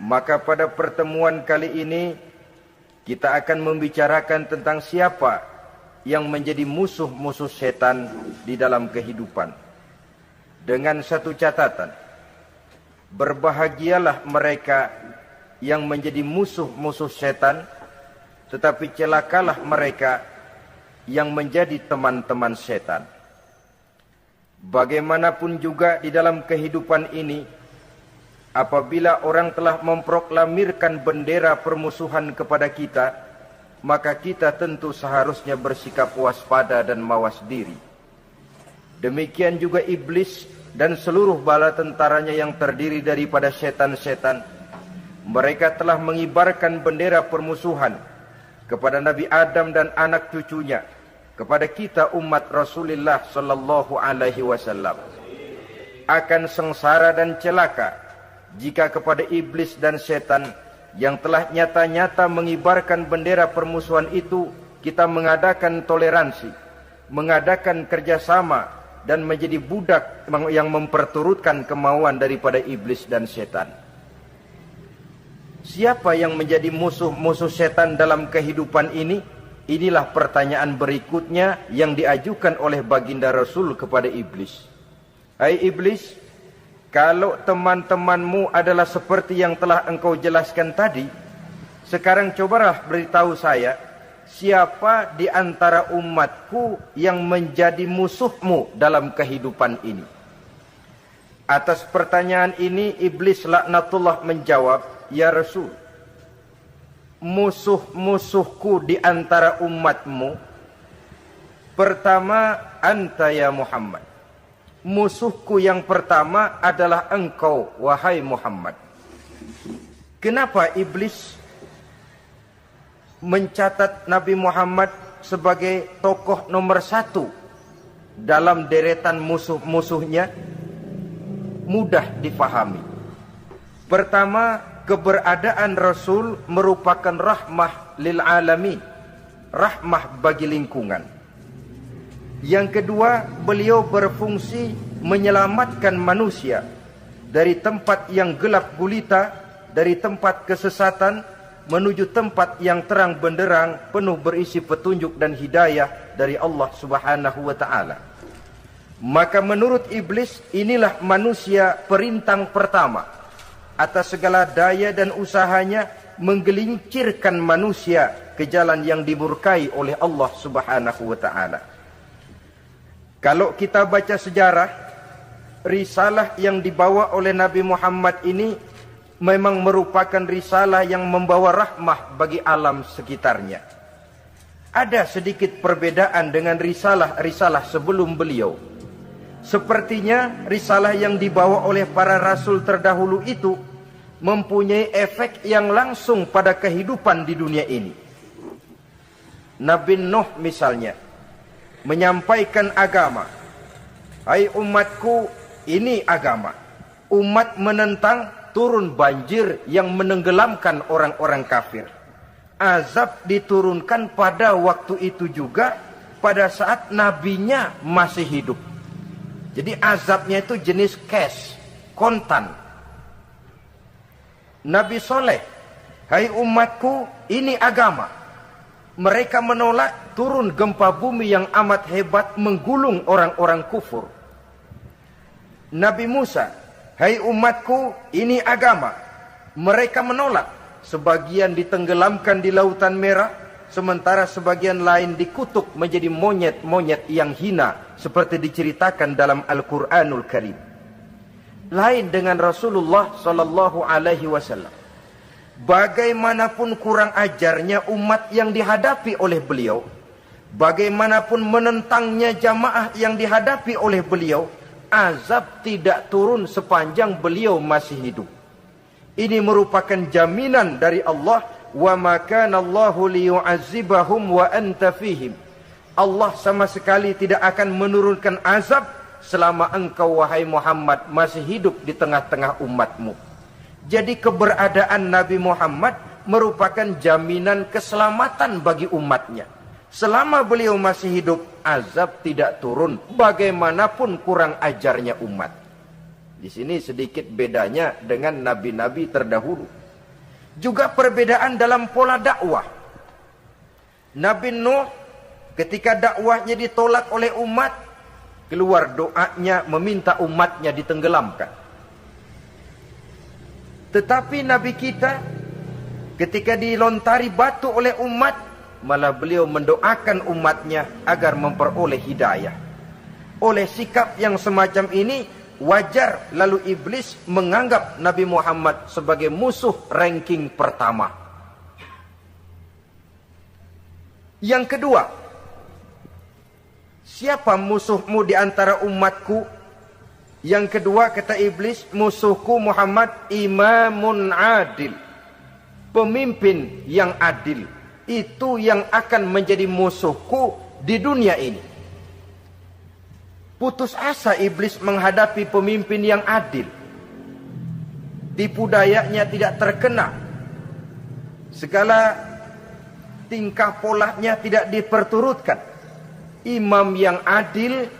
Maka pada pertemuan kali ini kita akan membicarakan tentang siapa yang menjadi musuh-musuh setan di dalam kehidupan. Dengan satu catatan, berbahagialah mereka yang menjadi musuh-musuh setan, tetapi celakalah mereka yang menjadi teman-teman setan. Bagaimanapun juga di dalam kehidupan ini, apabila orang telah memproklamirkan bendera permusuhan kepada kita, maka kita tentu seharusnya bersikap waspada dan mawas diri. Demikian juga iblis dan seluruh bala tentaranya yang terdiri daripada setan-setan. Mereka telah mengibarkan bendera permusuhan kepada Nabi Adam dan anak cucunya, kepada kita umat Rasulullah sallallahu alaihi wasallam. Akan sengsara dan celaka jika kepada iblis dan setan yang telah nyata-nyata mengibarkan bendera permusuhan itu kita mengadakan toleransi, mengadakan kerjasama, dan menjadi budak yang memperturutkan kemauan daripada iblis dan setan. Siapa yang menjadi musuh-musuh setan dalam kehidupan ini? Inilah pertanyaan berikutnya yang diajukan oleh baginda Rasul kepada iblis. Hai iblis, kalau teman-temanmu adalah seperti yang telah engkau jelaskan tadi, sekarang cobalah beritahu saya, siapa di antara umatku yang menjadi musuhmu dalam kehidupan ini? Atas pertanyaan ini, iblis laknatullah menjawab, ya Rasul, musuh-musuhku di antara umatmu, pertama, anta ya Muhammad. Musuhku yang pertama adalah engkau, wahai Muhammad. Kenapa iblis mencatat Nabi Muhammad sebagai tokoh nomor satu dalam deretan musuh-musuhnya? Mudah difahami. Pertama, keberadaan Rasul merupakan rahmah lil alamin, rahmah bagi lingkungan. Yang kedua, beliau berfungsi menyelamatkan manusia dari tempat yang gelap gulita, dari tempat kesesatan menuju tempat yang terang benderang, penuh berisi petunjuk dan hidayah dari Allah Subhanahu wa taala. Maka menurut iblis, inilah manusia perintang pertama atas segala daya dan usahanya menggelincirkan manusia ke jalan yang dimurkai oleh Allah Subhanahu wa taala. Kalau kita baca sejarah, risalah yang dibawa oleh Nabi Muhammad ini memang merupakan risalah yang membawa rahmah bagi alam sekitarnya. Ada sedikit perbedaan dengan risalah-risalah sebelum beliau. Sepertinya risalah yang dibawa oleh para rasul terdahulu itu mempunyai efek yang langsung pada kehidupan di dunia ini. Nabi Nuh misalnya menyampaikan agama. Hai umatku, ini agama. Umat menentang, turun banjir yang menenggelamkan orang-orang kafir. Azab diturunkan pada waktu itu juga, pada saat nabinya masih hidup. Jadi azabnya itu jenis cash, kontan. Nabi Soleh, hai umatku, ini agama. Mereka menolak, turun gempa bumi yang amat hebat menggulung orang-orang kufur. Nabi Musa, hai umatku, ini agama. Mereka menolak, sebagian ditenggelamkan di Lautan Merah, sementara sebagian lain dikutuk menjadi monyet-monyet yang hina, seperti diceritakan dalam Al-Quranul Karim. Lain dengan Rasulullah sallallahu alaihi wasallam. Bagaimanapun kurang ajarnya umat yang dihadapi oleh beliau, bagaimanapun menentangnya jamaah yang dihadapi oleh beliau, azab tidak turun sepanjang beliau masih hidup. Ini merupakan jaminan dari Allah, wa ma kana Allahu liyu'azzibahum wa anta fihim. Allah sama sekali tidak akan menurunkan azab selama engkau wahai Muhammad masih hidup di tengah-tengah umatmu. Jadi keberadaan Nabi Muhammad merupakan jaminan keselamatan bagi umatnya. Selama beliau masih hidup, azab tidak turun bagaimanapun kurang ajarnya umat. Di sini sedikit bedanya dengan nabi-nabi terdahulu. Juga perbedaan dalam pola dakwah. Nabi Nuh ketika dakwahnya ditolak oleh umat, keluar doanya meminta umatnya ditenggelamkan. Tetapi Nabi kita ketika dilontari batu oleh umat, malah beliau mendoakan umatnya agar memperoleh hidayah. Oleh sikap yang semacam ini, wajar lalu iblis menganggap Nabi Muhammad sebagai musuh ranking pertama. Yang kedua, siapa musuhmu di antara umatku? Yang kedua kata iblis, musuhku Muhammad imamun adil. Pemimpin yang adil. Itu yang akan menjadi musuhku di dunia ini. Putus asa iblis menghadapi pemimpin yang adil. Tipu dayanya tidak terkena. Segala tingkah polanya tidak diperturutkan. Imam yang adil,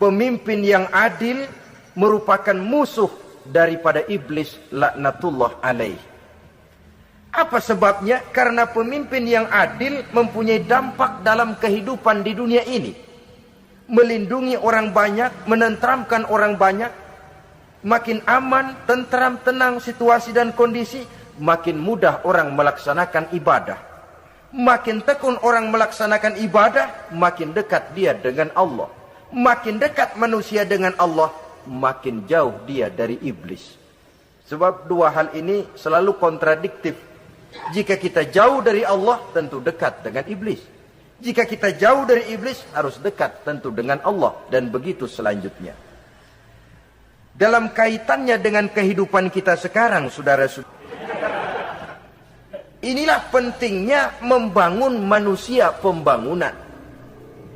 pemimpin yang adil merupakan musuh daripada iblis laknatullah alaih. Apa sebabnya? Karena pemimpin yang adil mempunyai dampak dalam kehidupan di dunia ini. Melindungi orang banyak, menenteramkan orang banyak. Makin aman, tentram, tenang situasi dan kondisi, makin mudah orang melaksanakan ibadah. Makin tekun orang melaksanakan ibadah, makin dekat dia dengan Allah. Makin dekat manusia dengan Allah, makin jauh dia dari iblis. Sebab dua hal ini selalu kontradiktif. Jika kita jauh dari Allah, tentu dekat dengan iblis. Jika kita jauh dari iblis, harus dekat tentu dengan Allah. Dan begitu selanjutnya. Dalam kaitannya dengan kehidupan kita sekarang, saudara-saudara, inilah pentingnya membangun manusia pembangunan.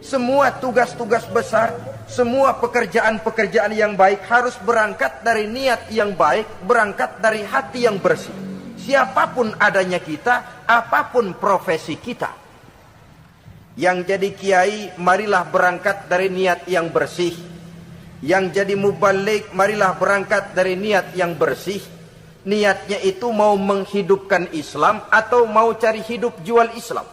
Semua tugas-tugas besar, semua pekerjaan-pekerjaan yang baik harus berangkat dari niat yang baik, berangkat dari hati yang bersih. Siapapun adanya kita, apapun profesi kita. Yang jadi kiai, marilah berangkat dari niat yang bersih. Yang jadi mubalik, marilah berangkat dari niat yang bersih. Niatnya itu mau menghidupkan Islam atau mau cari hidup jual Islam.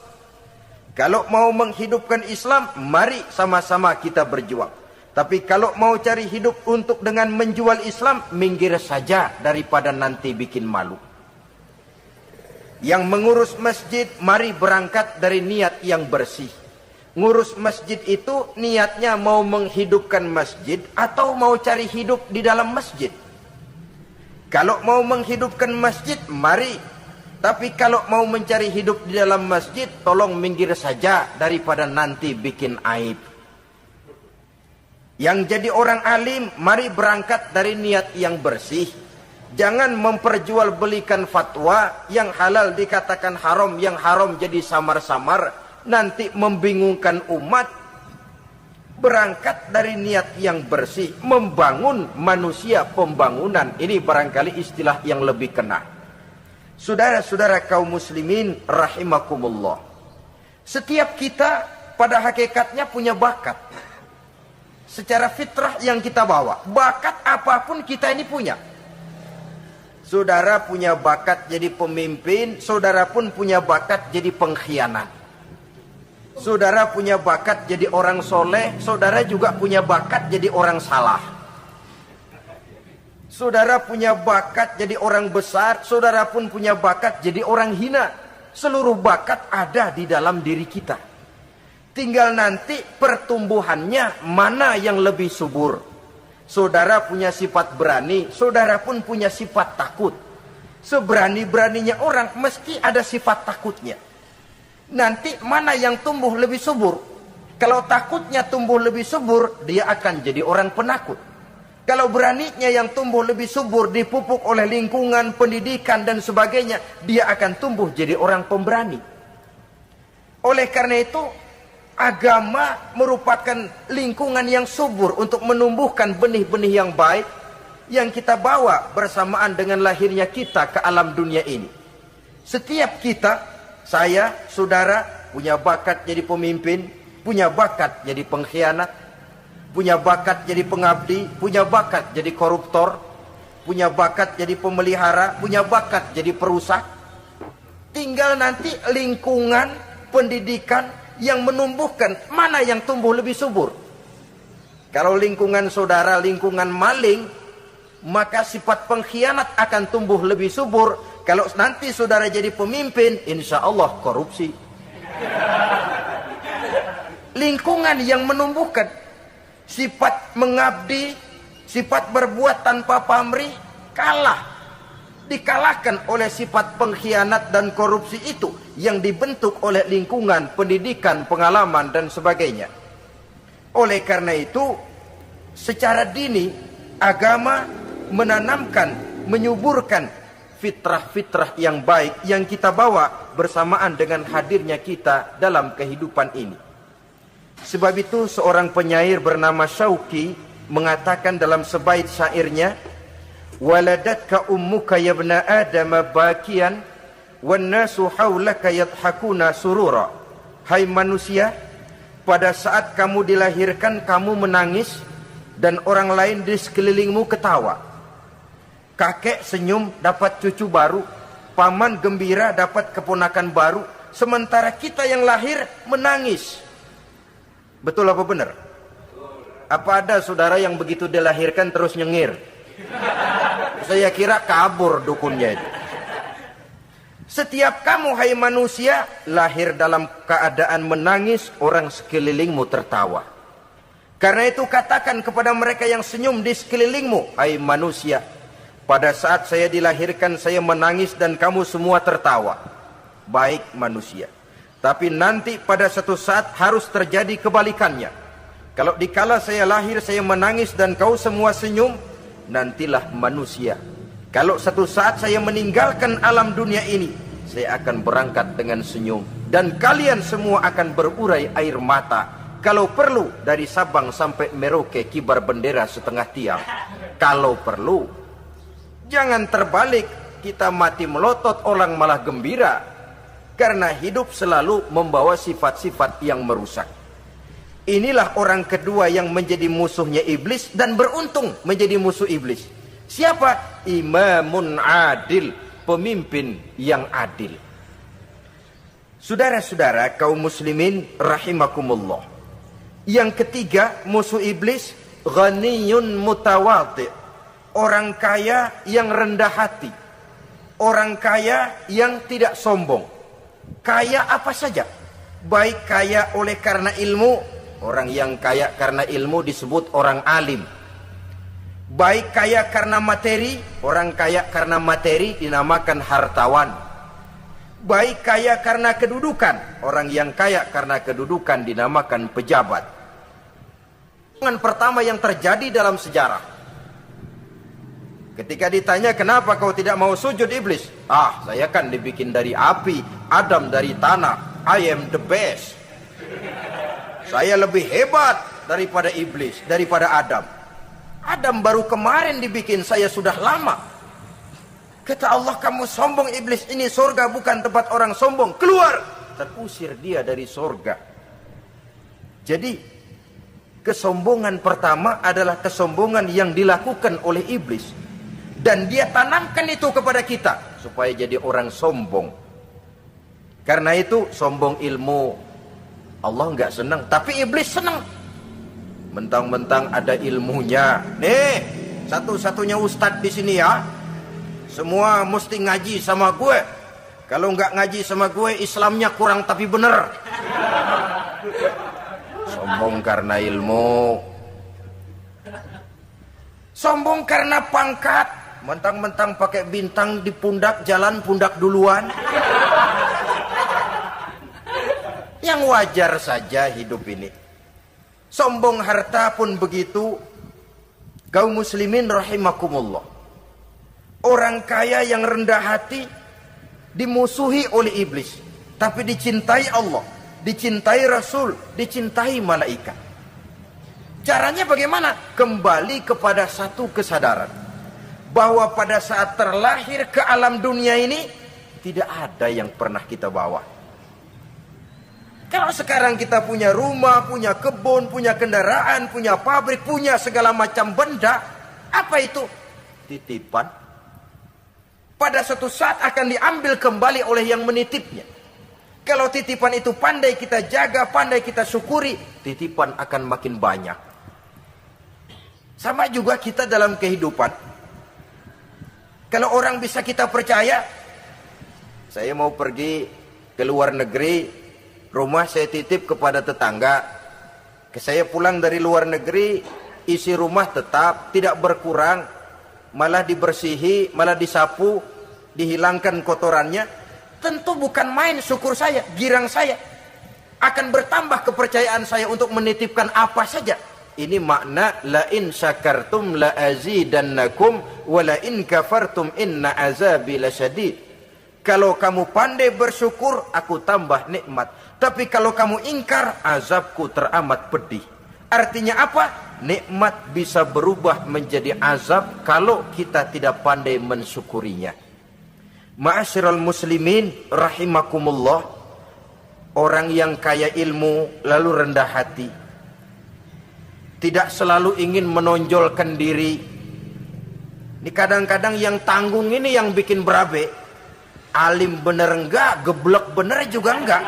Kalau mau menghidupkan Islam, mari sama-sama kita berjuang. Tapi kalau mau cari hidup untuk dengan menjual Islam, minggir saja daripada nanti bikin malu. Yang mengurus masjid, mari berangkat dari niat yang bersih. Ngurus masjid itu niatnya mau menghidupkan masjid atau mau cari hidup di dalam masjid. Kalau mau menghidupkan masjid, mari. Tapi kalau mau mencari hidup di dalam masjid, tolong minggir saja daripada nanti bikin aib. Yang jadi orang alim, mari berangkat dari niat yang bersih. Jangan memperjualbelikan fatwa yang halal dikatakan haram, yang haram jadi samar-samar, nanti membingungkan umat. Berangkat dari niat yang bersih, membangun manusia pembangunan. Ini barangkali istilah yang lebih kena. Saudara-saudara kaum muslimin rahimakumullah. Setiap kita pada hakikatnya punya bakat. Secara fitrah yang kita bawa, bakat apapun kita ini punya. Saudara punya bakat jadi pemimpin, saudara pun punya bakat jadi pengkhianat. Saudara punya bakat jadi orang soleh, saudara juga punya bakat jadi orang salah. Saudara punya bakat jadi orang besar, saudara pun punya bakat jadi orang hina. Seluruh bakat ada di dalam diri kita. Tinggal nanti pertumbuhannya mana yang lebih subur. Saudara punya sifat berani, saudara pun punya sifat takut. Seberani-beraninya orang mesti ada sifat takutnya. Nanti mana yang tumbuh lebih subur? Kalau takutnya tumbuh lebih subur, dia akan jadi orang penakut. Kalau beraninya yang tumbuh lebih subur, dipupuk oleh lingkungan, pendidikan dan sebagainya, dia akan tumbuh jadi orang pemberani. Oleh karena itu, agama merupakan lingkungan yang subur untuk menumbuhkan benih-benih yang baik yang kita bawa bersamaan dengan lahirnya kita ke alam dunia ini. Setiap kita, saya, saudara, punya bakat jadi pemimpin, punya bakat jadi pengkhianat, punya bakat jadi pengabdi, punya bakat jadi koruptor, punya bakat jadi pemelihara, punya bakat jadi perusak. Tinggal nanti lingkungan pendidikan yang menumbuhkan mana yang tumbuh lebih subur. Kalau lingkungan saudara lingkungan maling, maka sifat pengkhianat akan tumbuh lebih subur. Kalau nanti saudara jadi pemimpin, insya Allah korupsi. Lingkungan yang menumbuhkan sifat mengabdi, sifat berbuat tanpa pamrih, dikalahkan oleh sifat pengkhianat dan korupsi itu yang dibentuk oleh lingkungan, pendidikan, pengalaman dan sebagainya. Oleh karena itu, secara dini agama menanamkan, menyuburkan fitrah-fitrah yang baik yang kita bawa bersamaan dengan hadirnya kita dalam kehidupan ini. Sebab itu seorang penyair bernama Syauqi mengatakan dalam sebaik syairnya, waladatka ummuka ya ibna adam bakian wan nasu haulaka yadhakuna surura. Hai manusia, pada saat kamu dilahirkan kamu menangis dan orang lain di sekelilingmu ketawa. Kakek senyum dapat cucu baru, paman gembira dapat keponakan baru, sementara kita yang lahir menangis. Betul apa benar? Apa ada saudara yang begitu dilahirkan terus nyengir? Saya kira kabur dukunnya itu. Setiap kamu hai manusia lahir dalam keadaan menangis, orang sekelilingmu tertawa. Karena itu katakan kepada mereka yang senyum di sekelilingmu, hai manusia, pada saat saya dilahirkan saya menangis dan kamu semua tertawa. Baik manusia. Tapi nanti pada satu saat harus terjadi kebalikannya. Kalau dikala saya lahir saya menangis dan kau semua senyum, nantilah manusia. Kalau satu saat saya meninggalkan alam dunia ini, saya akan berangkat dengan senyum. Dan kalian semua akan berurai air mata. Kalau perlu dari Sabang sampai Merauke kibar bendera setengah tiang. Kalau perlu. Jangan terbalik, kita mati melotot orang malah gembira. Karena hidup selalu membawa sifat-sifat yang merusak. Inilah orang kedua yang menjadi musuhnya iblis dan beruntung menjadi musuh iblis. Siapa? Imamun adil, pemimpin yang adil. Saudara-saudara kaum muslimin rahimakumullah. Yang ketiga musuh iblis, ghaniyun mutawadhi, orang kaya yang rendah hati, orang kaya yang tidak sombong. Kaya apa saja, baik kaya oleh karena ilmu, orang yang kaya karena ilmu disebut orang alim. Baik kaya karena materi, orang kaya karena materi dinamakan hartawan. Baik kaya karena kedudukan, orang yang kaya karena kedudukan dinamakan pejabat. Yang pertama yang terjadi dalam sejarah, ketika ditanya kenapa kau tidak mau sujud iblis? Saya kan dibikin dari api, Adam dari tanah, I am the best. Saya lebih hebat daripada iblis, daripada Adam. Adam baru kemarin dibikin, saya sudah lama. Kata Allah, kamu sombong iblis, ini surga bukan tempat orang sombong, keluar. Terusir dia dari surga. Jadi kesombongan pertama adalah kesombongan yang dilakukan oleh iblis. Dan dia tanamkan itu kepada kita supaya jadi orang sombong. Karena itu sombong ilmu Allah nggak senang, tapi iblis senang. Mentang-mentang ada ilmunya. Nih, satu-satunya ustadz di sini ya. Semua mesti ngaji sama gue. Kalau nggak ngaji sama gue, Islamnya kurang tapi bener. Sombong karena ilmu. Sombong karena pangkat. Mentang-mentang pakai bintang di pundak, jalan pundak duluan. Yang wajar saja hidup ini. Sombong harta pun begitu. Kaum muslimin rahimakumullah. Orang kaya yang rendah hati dimusuhi oleh iblis, tapi dicintai Allah, dicintai Rasul, dicintai malaikat. Caranya bagaimana? Kembali kepada satu kesadaran, bahwa pada saat terlahir ke alam dunia ini tidak ada yang pernah kita bawa. Kalau sekarang kita punya rumah, punya kebun, punya kendaraan, punya pabrik, punya segala macam benda, apa itu? Titipan. pada suatu saat akan diambil kembali oleh yang menitipnya. Kalau titipan itu pandai kita jaga, pandai kita syukuri, titipan akan makin banyak. Sama juga kita dalam kehidupan. Kalau orang bisa kita percaya, saya mau pergi ke luar negeri, rumah saya titip kepada tetangga. Saya pulang dari luar negeri, isi rumah tetap tidak berkurang, malah dibersihi, malah disapu, dihilangkan kotorannya. Tentu bukan main syukur saya, girang saya. Akan bertambah kepercayaan saya untuk menitipkan apa saja. Ini makna la in syakartum la azidannakum wa la in kafartum inna azabi lasyadid. Kalau kamu pandai bersyukur, aku tambah nikmat. Tapi kalau kamu ingkar, azabku teramat pedih. Artinya apa? Nikmat bisa berubah menjadi azab kalau kita tidak pandai mensyukurinya. Ma'asyiral muslimin rahimakumullah, orang yang kaya ilmu lalu rendah hati, tidak selalu ingin menonjolkan diri. Ini kadang-kadang yang tanggung ini yang bikin berabe. Alim bener enggak, geblek bener juga enggak.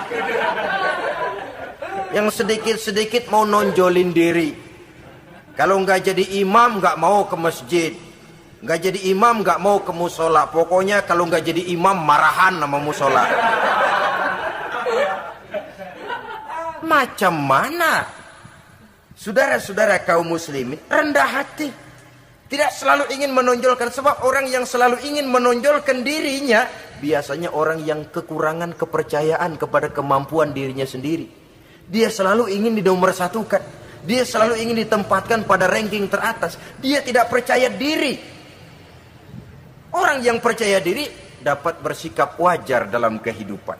Yang sedikit-sedikit mau nonjolin diri. Kalau enggak jadi imam enggak mau ke masjid. Nggak jadi imam, nggak mau ke musola. Pokoknya kalau nggak jadi imam, marahan sama musola. Macam mana? Saudara-saudara kaum muslimin, rendah hati. Tidak selalu ingin menonjolkan. Sebab orang yang selalu ingin menonjolkan dirinya, biasanya orang yang kekurangan kepercayaan kepada kemampuan dirinya sendiri. Dia selalu ingin dinomorsatukan. Dia selalu ingin ditempatkan pada ranking teratas. Dia tidak percaya diri. Orang yang percaya diri dapat bersikap wajar dalam kehidupan.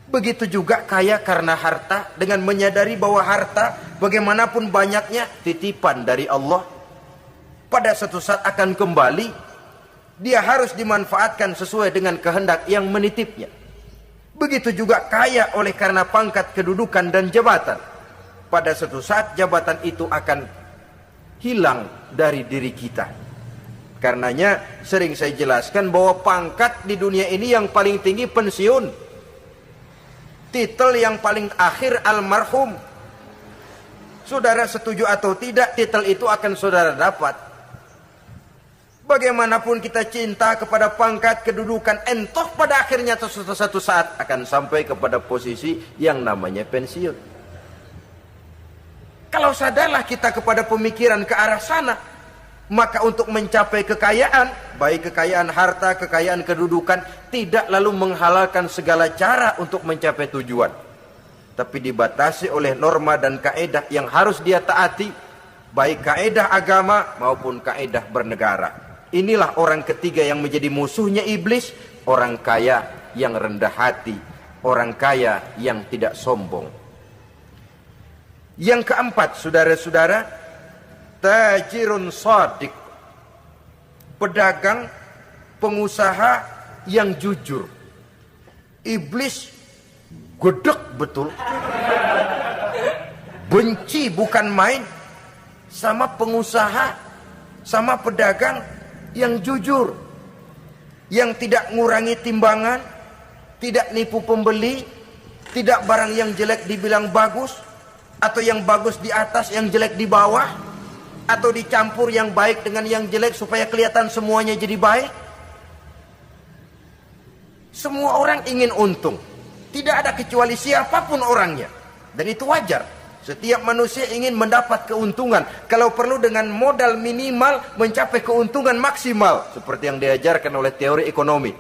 Begitu juga kaya karena harta, dengan menyadari bahwa harta bagaimanapun banyaknya titipan dari Allah. Pada suatu saat akan kembali, dia harus dimanfaatkan sesuai dengan kehendak yang menitipnya. Begitu juga kaya oleh karena pangkat, kedudukan dan jabatan. Pada suatu saat jabatan itu akan hilang dari diri kita. Karenanya sering saya jelaskan bahwa pangkat di dunia ini yang paling tinggi pensiun. Titel yang paling akhir almarhum. Saudara setuju atau tidak, titel itu akan saudara dapat. Bagaimanapun kita cinta kepada pangkat, kedudukan, entah pada akhirnya suatu saat akan sampai kepada posisi yang namanya pensiun. Kalau sadarlah kita kepada pemikiran ke arah sana, maka untuk mencapai kekayaan, baik kekayaan harta, kekayaan kedudukan, tidak lalu menghalalkan segala cara untuk mencapai tujuan. Tapi dibatasi oleh norma dan kaedah yang harus dia taati, baik kaedah agama maupun kaedah bernegara. Inilah orang ketiga yang menjadi musuhnya iblis, orang kaya yang rendah hati, orang kaya yang tidak sombong. Yang keempat, saudara-saudara, tajirun shadiq, pedagang, pengusaha yang jujur. Iblis gedek betul, benci bukan main sama pengusaha, sama pedagang yang jujur, yang tidak ngurangi timbangan, tidak nipu pembeli, tidak barang yang jelek dibilang bagus, atau yang bagus di atas yang jelek di bawah, atau dicampur yang baik dengan yang jelek supaya kelihatan semuanya jadi baik. Semua orang ingin untung, tidak ada kecuali siapapun orangnya, dan itu wajar. Setiap manusia ingin mendapat keuntungan, kalau perlu dengan modal minimal mencapai keuntungan maksimal, seperti yang diajarkan oleh teori ekonomi.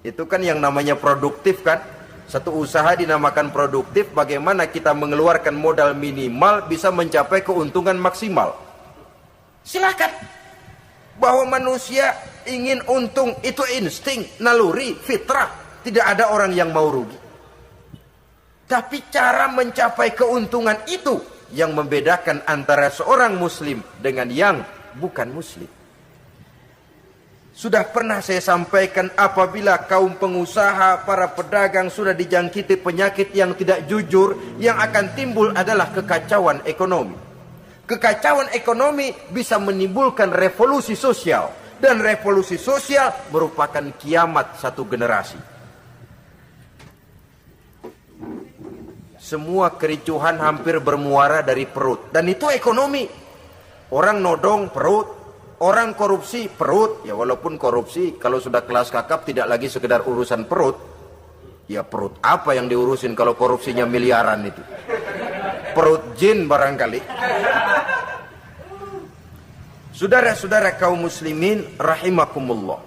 Itu kan yang namanya produktif kan. Satu usaha dinamakan produktif, bagaimana kita mengeluarkan modal minimal bisa mencapai keuntungan maksimal. Silakan. Bahwa manusia ingin untung itu insting, naluri, fitrah. Tidak ada orang yang mau rugi. Tapi cara mencapai keuntungan itu yang membedakan antara seorang muslim dengan yang bukan muslim. Sudah pernah saya sampaikan, apabila kaum pengusaha, para pedagang sudah dijangkiti penyakit yang tidak jujur, yang akan timbul adalah kekacauan ekonomi. Kekacauan ekonomi bisa menimbulkan revolusi sosial. Dan revolusi sosial merupakan kiamat satu generasi. Semua kericuhan hampir bermuara dari perut. Dan itu ekonomi. Orang nodong perut, orang korupsi perut. Ya walaupun korupsi kalau sudah kelas kakap tidak lagi sekedar urusan perut. Ya perut apa yang diurusin kalau korupsinya miliaran itu? Perut jin barangkali. Saudara-saudara kaum muslimin rahimakumullah.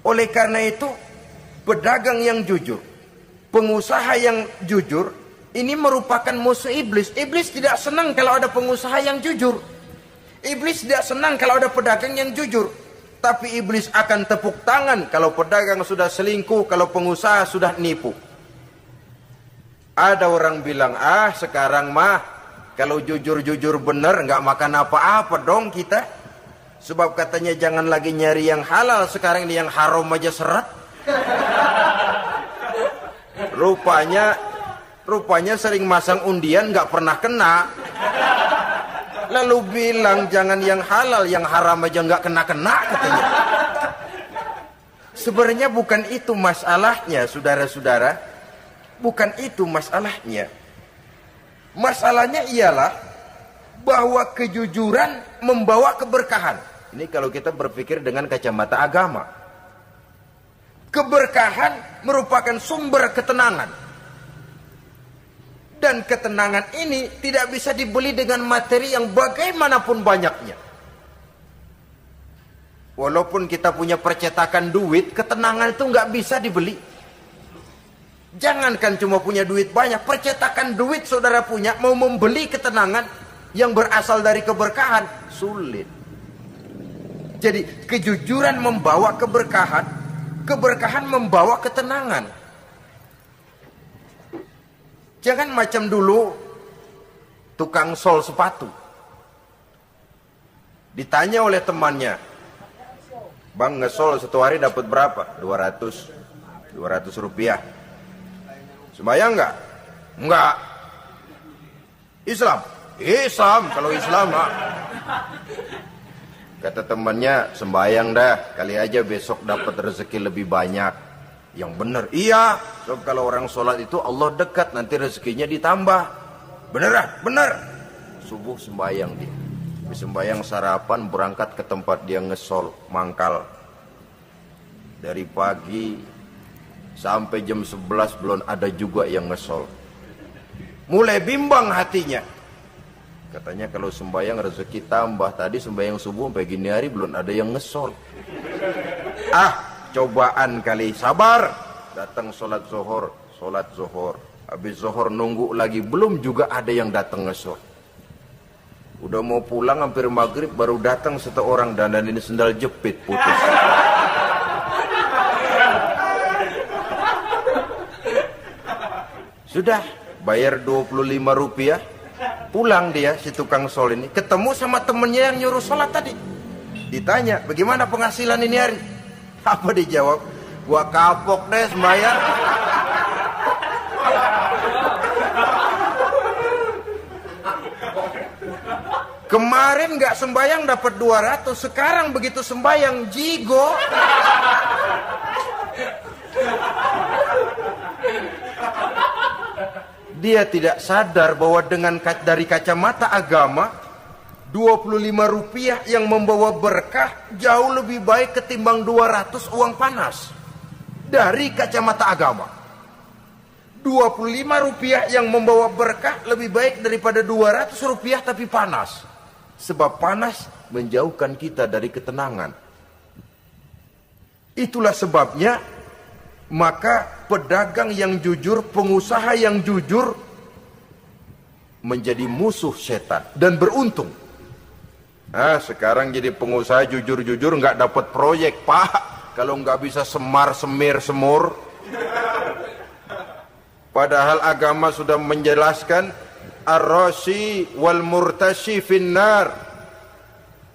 Oleh karena itu, pedagang yang jujur, pengusaha yang jujur, ini merupakan musuh iblis. Iblis tidak senang kalau ada pengusaha yang jujur. Iblis tidak senang kalau ada pedagang yang jujur. Tapi iblis akan tepuk tangan kalau pedagang sudah selingkuh, kalau pengusaha sudah nipu. Ada orang bilang, sekarang mah kalau jujur-jujur bener nggak makan apa-apa dong kita. Sebab katanya jangan lagi nyari yang halal, sekarang ini yang haram aja seret. Rupanya sering masang undian nggak pernah kena. Lalu bilang jangan yang halal, yang haram aja nggak kena-kena katanya. Sebenarnya bukan itu masalahnya, saudara-saudara. Bukan itu masalahnya. Masalahnya ialah bahwa kejujuran membawa keberkahan. Ini kalau kita berpikir dengan kacamata agama. Keberkahan merupakan sumber ketenangan. Dan ketenangan ini tidak bisa dibeli dengan materi yang bagaimanapun banyaknya. Walaupun kita punya percetakan duit, ketenangan itu nggak bisa dibeli. Jangankan cuma punya duit banyak, percetakan duit saudara punya, mau membeli ketenangan yang berasal dari keberkahan, sulit. Jadi kejujuran membawa keberkahan, keberkahan membawa ketenangan. Jangan macam dulu tukang sol sepatu. Ditanya oleh temannya, "Bang, ngesol satu hari dapat berapa?" 200 rupiah. Sembayang enggak? Enggak. Islam, kalau Islam Kata temannya, sembayang dah, kali aja besok dapat rezeki lebih banyak. Yang benar, iya. So, kalau orang sholat itu Allah dekat, nanti rezekinya ditambah. Beneran? Bener. Subuh sembayang dia. Sembayang sarapan, berangkat ke tempat dia ngesol, mangkal. Dari pagi sampai jam 11 belum ada juga yang ngesol. Mulai bimbang hatinya. Katanya kalau sembahyang rezeki tambah. Tadi sembahyang subuh sampai gini hari belum ada yang ngesol. Cobaan kali, sabar. Datang sholat zuhur. Habis zuhur nunggu lagi, belum juga ada yang datang ngesol. Udah mau pulang hampir maghrib, baru datang satu orang dandan ini sendal jepit putus. Sudah bayar 25 rupiah. Pulang dia si tukang sol ini, ketemu sama temennya yang nyuruh sholat tadi. Ditanya, bagaimana penghasilan ini hari? Apa dijawab? Gua kapok deh sembahyang. Kemarin nggak sembahyang dapat 200, sekarang begitu sembahyang jigo. Dia tidak sadar bahwa dengan dari kacamata agama, 25 rupiah yang membawa berkah jauh lebih baik ketimbang 200 uang panas. Dari kacamata agama, 25 rupiah yang membawa berkah lebih baik daripada 200 rupiah tapi panas. Sebab panas menjauhkan kita dari ketenangan. Itulah sebabnya maka pedagang yang jujur, pengusaha yang jujur menjadi musuh setan dan beruntung. Sekarang jadi pengusaha jujur-jujur nggak dapat proyek, Pak. Kalau nggak bisa semir semur. Padahal agama sudah menjelaskan ar-rashi wal murtashi finnar.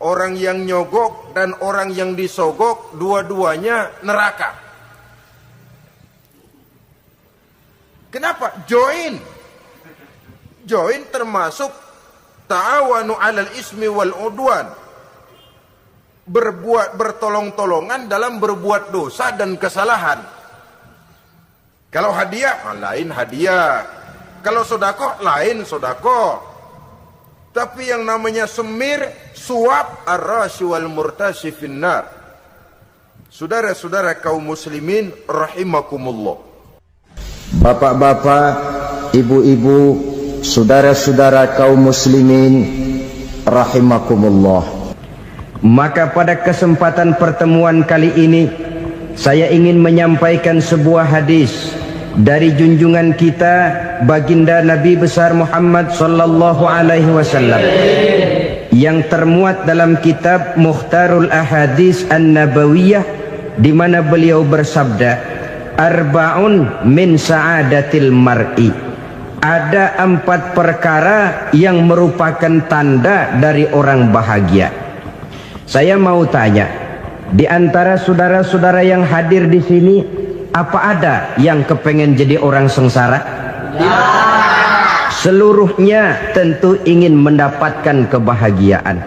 Orang yang nyogok dan orang yang disogok dua-duanya neraka. Kenapa? Join termasuk ta'awanu 'alal ismi wal udwan. bertolong-tolongan dalam berbuat dosa dan kesalahan. Kalau hadiah, lain hadiah. Kalau sedekah, lain sedekah. Tapi yang namanya semir, suap, ar-rashi wal murtashi finnar. Saudara-saudara kaum muslimin rahimakumullah. Bapak-bapak, ibu-ibu, saudara-saudara kaum muslimin rahimakumullah. Maka pada kesempatan pertemuan kali ini saya ingin menyampaikan sebuah hadis dari junjungan kita baginda Nabi besar Muhammad sallallahu alaihi wasallam yang termuat dalam kitab Mukhtarul Ahadits An-Nabawiyah, di mana beliau bersabda, arba'un min sa'adatil mar'i. Ada 4 perkara yang merupakan tanda dari orang bahagia. Saya mau tanya, di antara saudara-saudara yang hadir di sini, apa ada yang kepengen jadi orang sengsara? Ya. Seluruhnya tentu ingin mendapatkan kebahagiaan.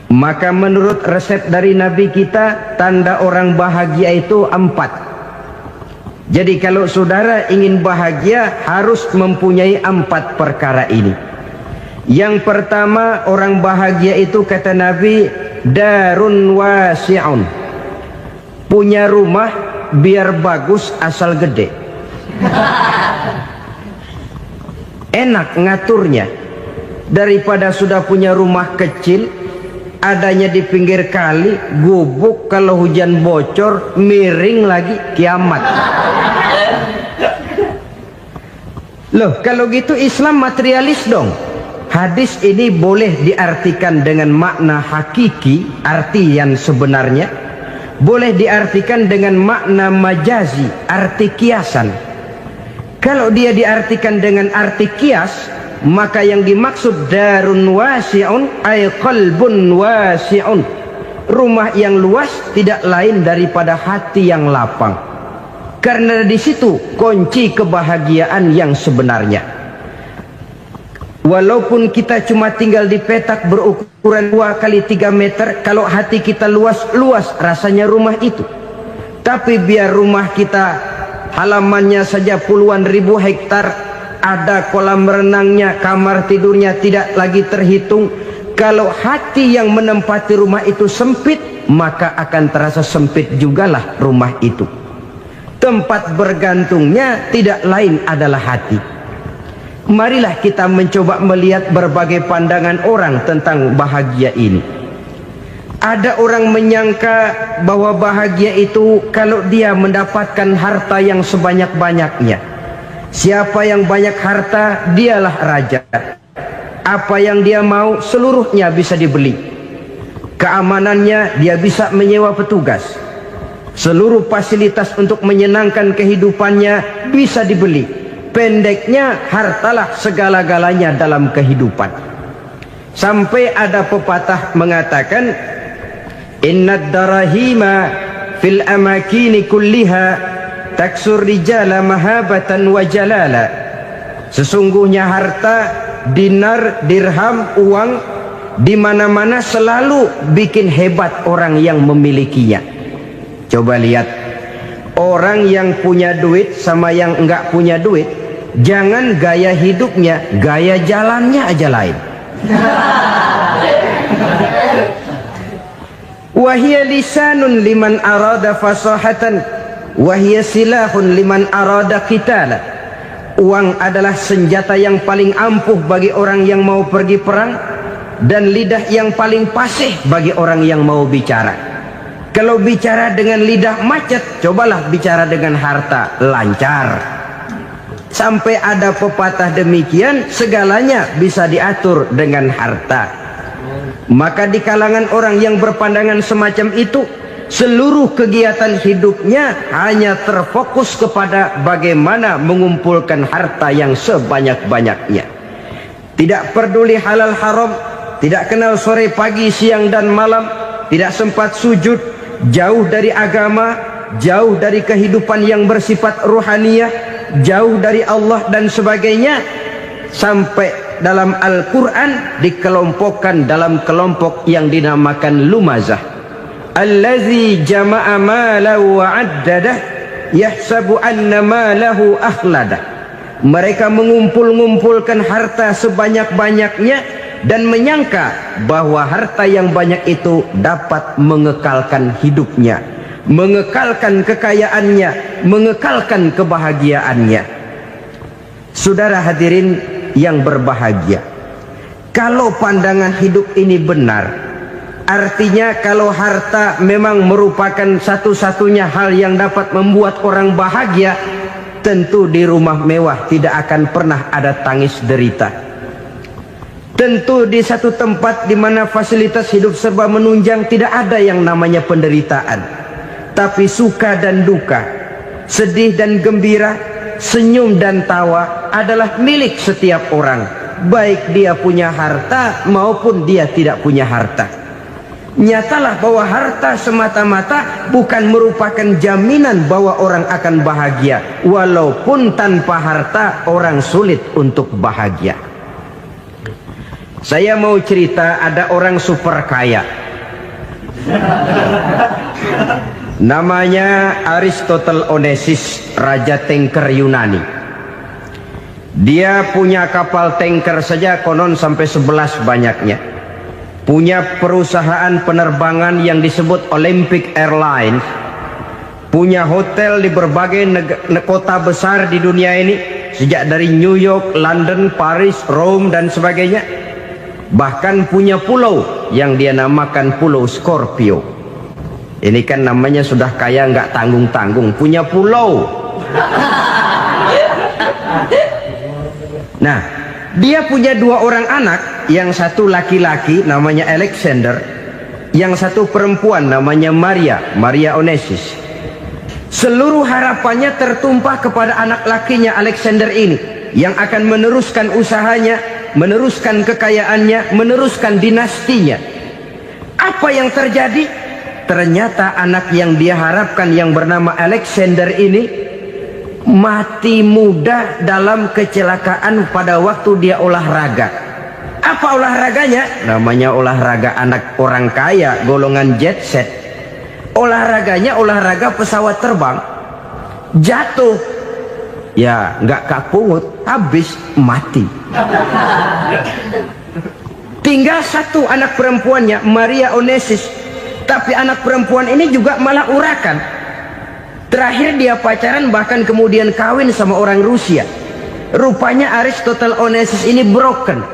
Maka menurut resep dari Nabi kita, tanda orang bahagia itu 4. Jadi kalau saudara ingin bahagia, harus mempunyai 4 perkara ini. Yang pertama, orang bahagia itu kata Nabi, darun wasi'un. Punya rumah biar bagus asal gede. Enak ngaturnya. Daripada sudah punya rumah kecil, adanya di pinggir kali, gubuk, kalau hujan bocor, miring lagi, kiamat. Loh, kalau gitu Islam materialis dong. Hadis ini boleh diartikan dengan makna hakiki, arti yang sebenarnya. Boleh diartikan dengan makna majazi, arti kiasan. Kalau dia diartikan dengan arti kias, maka yang dimaksud darun wasi'un ay qalbun wasi'un. Rumah yang luas tidak lain daripada hati yang lapang. Karena di situ kunci kebahagiaan yang sebenarnya. Walaupun kita cuma tinggal di petak berukuran 2 kali 3 meter, kalau hati kita luas-luas rasanya rumah itu. Tapi biar rumah kita halamannya saja puluhan ribu hektar, ada kolam renangnya, kamar tidurnya tidak lagi terhitung. Kalau hati yang menempati rumah itu sempit, maka akan terasa sempit jugalah rumah itu. Tempat bergantungnya tidak lain adalah hati. Marilah kita mencoba melihat berbagai pandangan orang tentang bahagia ini. Ada orang menyangka bahwa bahagia itu kalau dia mendapatkan harta yang sebanyak-banyaknya. Siapa yang banyak harta, dialah raja. Apa yang dia mau, seluruhnya bisa dibeli. Keamanannya, dia bisa menyewa petugas. Seluruh fasilitas untuk menyenangkan kehidupannya bisa dibeli. Pendeknya, hartalah segala-galanya dalam kehidupan. Sampai ada pepatah mengatakan, innad darahima fil amakini kulliha taksur rijala mahabatan wa jalala. Sesungguhnya harta, dinar, dirham, uang, di mana-mana selalu bikin hebat orang yang memilikinya. Coba lihat, orang yang punya duit sama yang enggak punya duit, jangan gaya hidupnya, gaya jalannya aja lain. Wahia lisanun liman arada fasahatan, wahia silahun liman arada qitala. Uang adalah senjata yang paling ampuh bagi orang yang mau pergi perang, dan lidah yang paling fasih bagi orang yang mau bicara. Kalau bicara dengan lidah macet, cobalah bicara dengan harta, lancar. Sampai ada pepatah demikian, segalanya bisa diatur dengan harta. Maka di kalangan orang yang berpandangan semacam itu, seluruh kegiatan hidupnya hanya terfokus kepada bagaimana mengumpulkan harta yang sebanyak-banyaknya. Tidak peduli halal haram, tidak kenal sore pagi siang dan malam, tidak sempat sujud, jauh dari agama, jauh dari kehidupan yang bersifat ruhaniyah, jauh dari Allah dan sebagainya. Sampai dalam Al-Quran dikelompokkan dalam kelompok yang dinamakan lumazah. allazi jama'a malahu wa 'addadah yahsabu anna malahu akhladah. Mereka mengumpul-ngumpulkan harta sebanyak-banyaknya dan menyangka bahwa harta yang banyak itu dapat mengekalkan hidupnya, mengekalkan kekayaannya, mengekalkan kebahagiaannya. Saudara hadirin yang berbahagia, kalau pandangan hidup ini benar, artinya kalau harta memang merupakan satu-satunya hal yang dapat membuat orang bahagia, tentu di rumah mewah tidak akan pernah ada tangis derita. Tentu di satu tempat di mana fasilitas hidup serba menunjang tidak ada yang namanya penderitaan. Tapi suka dan duka, sedih dan gembira, senyum dan tawa adalah milik setiap orang, baik dia punya harta maupun dia tidak punya harta. Nyatalah bahwa harta semata-mata bukan merupakan jaminan bahwa orang akan bahagia, walaupun tanpa harta orang sulit untuk bahagia. Saya mau cerita, ada orang super kaya, namanya Aristotle Onesimus, raja tanker Yunani. Dia punya kapal tanker saja konon sampai 11 banyaknya. Punya perusahaan penerbangan yang disebut Olympic Airlines. Punya hotel di berbagai kota besar di dunia ini, sejak dari New York, London, Paris, Rome dan sebagainya. Bahkan punya pulau yang dia namakan Pulau Scorpio. Ini kan namanya sudah kaya nggak tanggung-tanggung, punya pulau. Nah, dia punya 2 orang anak, yang satu laki-laki namanya Alexander, yang satu perempuan namanya Maria Onesimus. Seluruh harapannya tertumpah kepada anak lakinya Alexander ini, yang akan meneruskan usahanya, meneruskan kekayaannya, meneruskan dinastinya. Apa yang terjadi? Ternyata anak yang dia harapkan yang bernama Alexander ini mati muda dalam kecelakaan pada waktu dia olahraga. Apa olahraganya? Namanya olahraga anak orang kaya, golongan jet set. Olahraganya olahraga pesawat terbang. Jatuh, ya nggak kapungut, habis mati. Tinggal satu anak perempuannya, Maria Onesimus. Tapi anak perempuan ini juga malah urakan. Terakhir dia pacaran, bahkan kemudian kawin sama orang Rusia. Rupanya Aristotle Onesimus ini broken.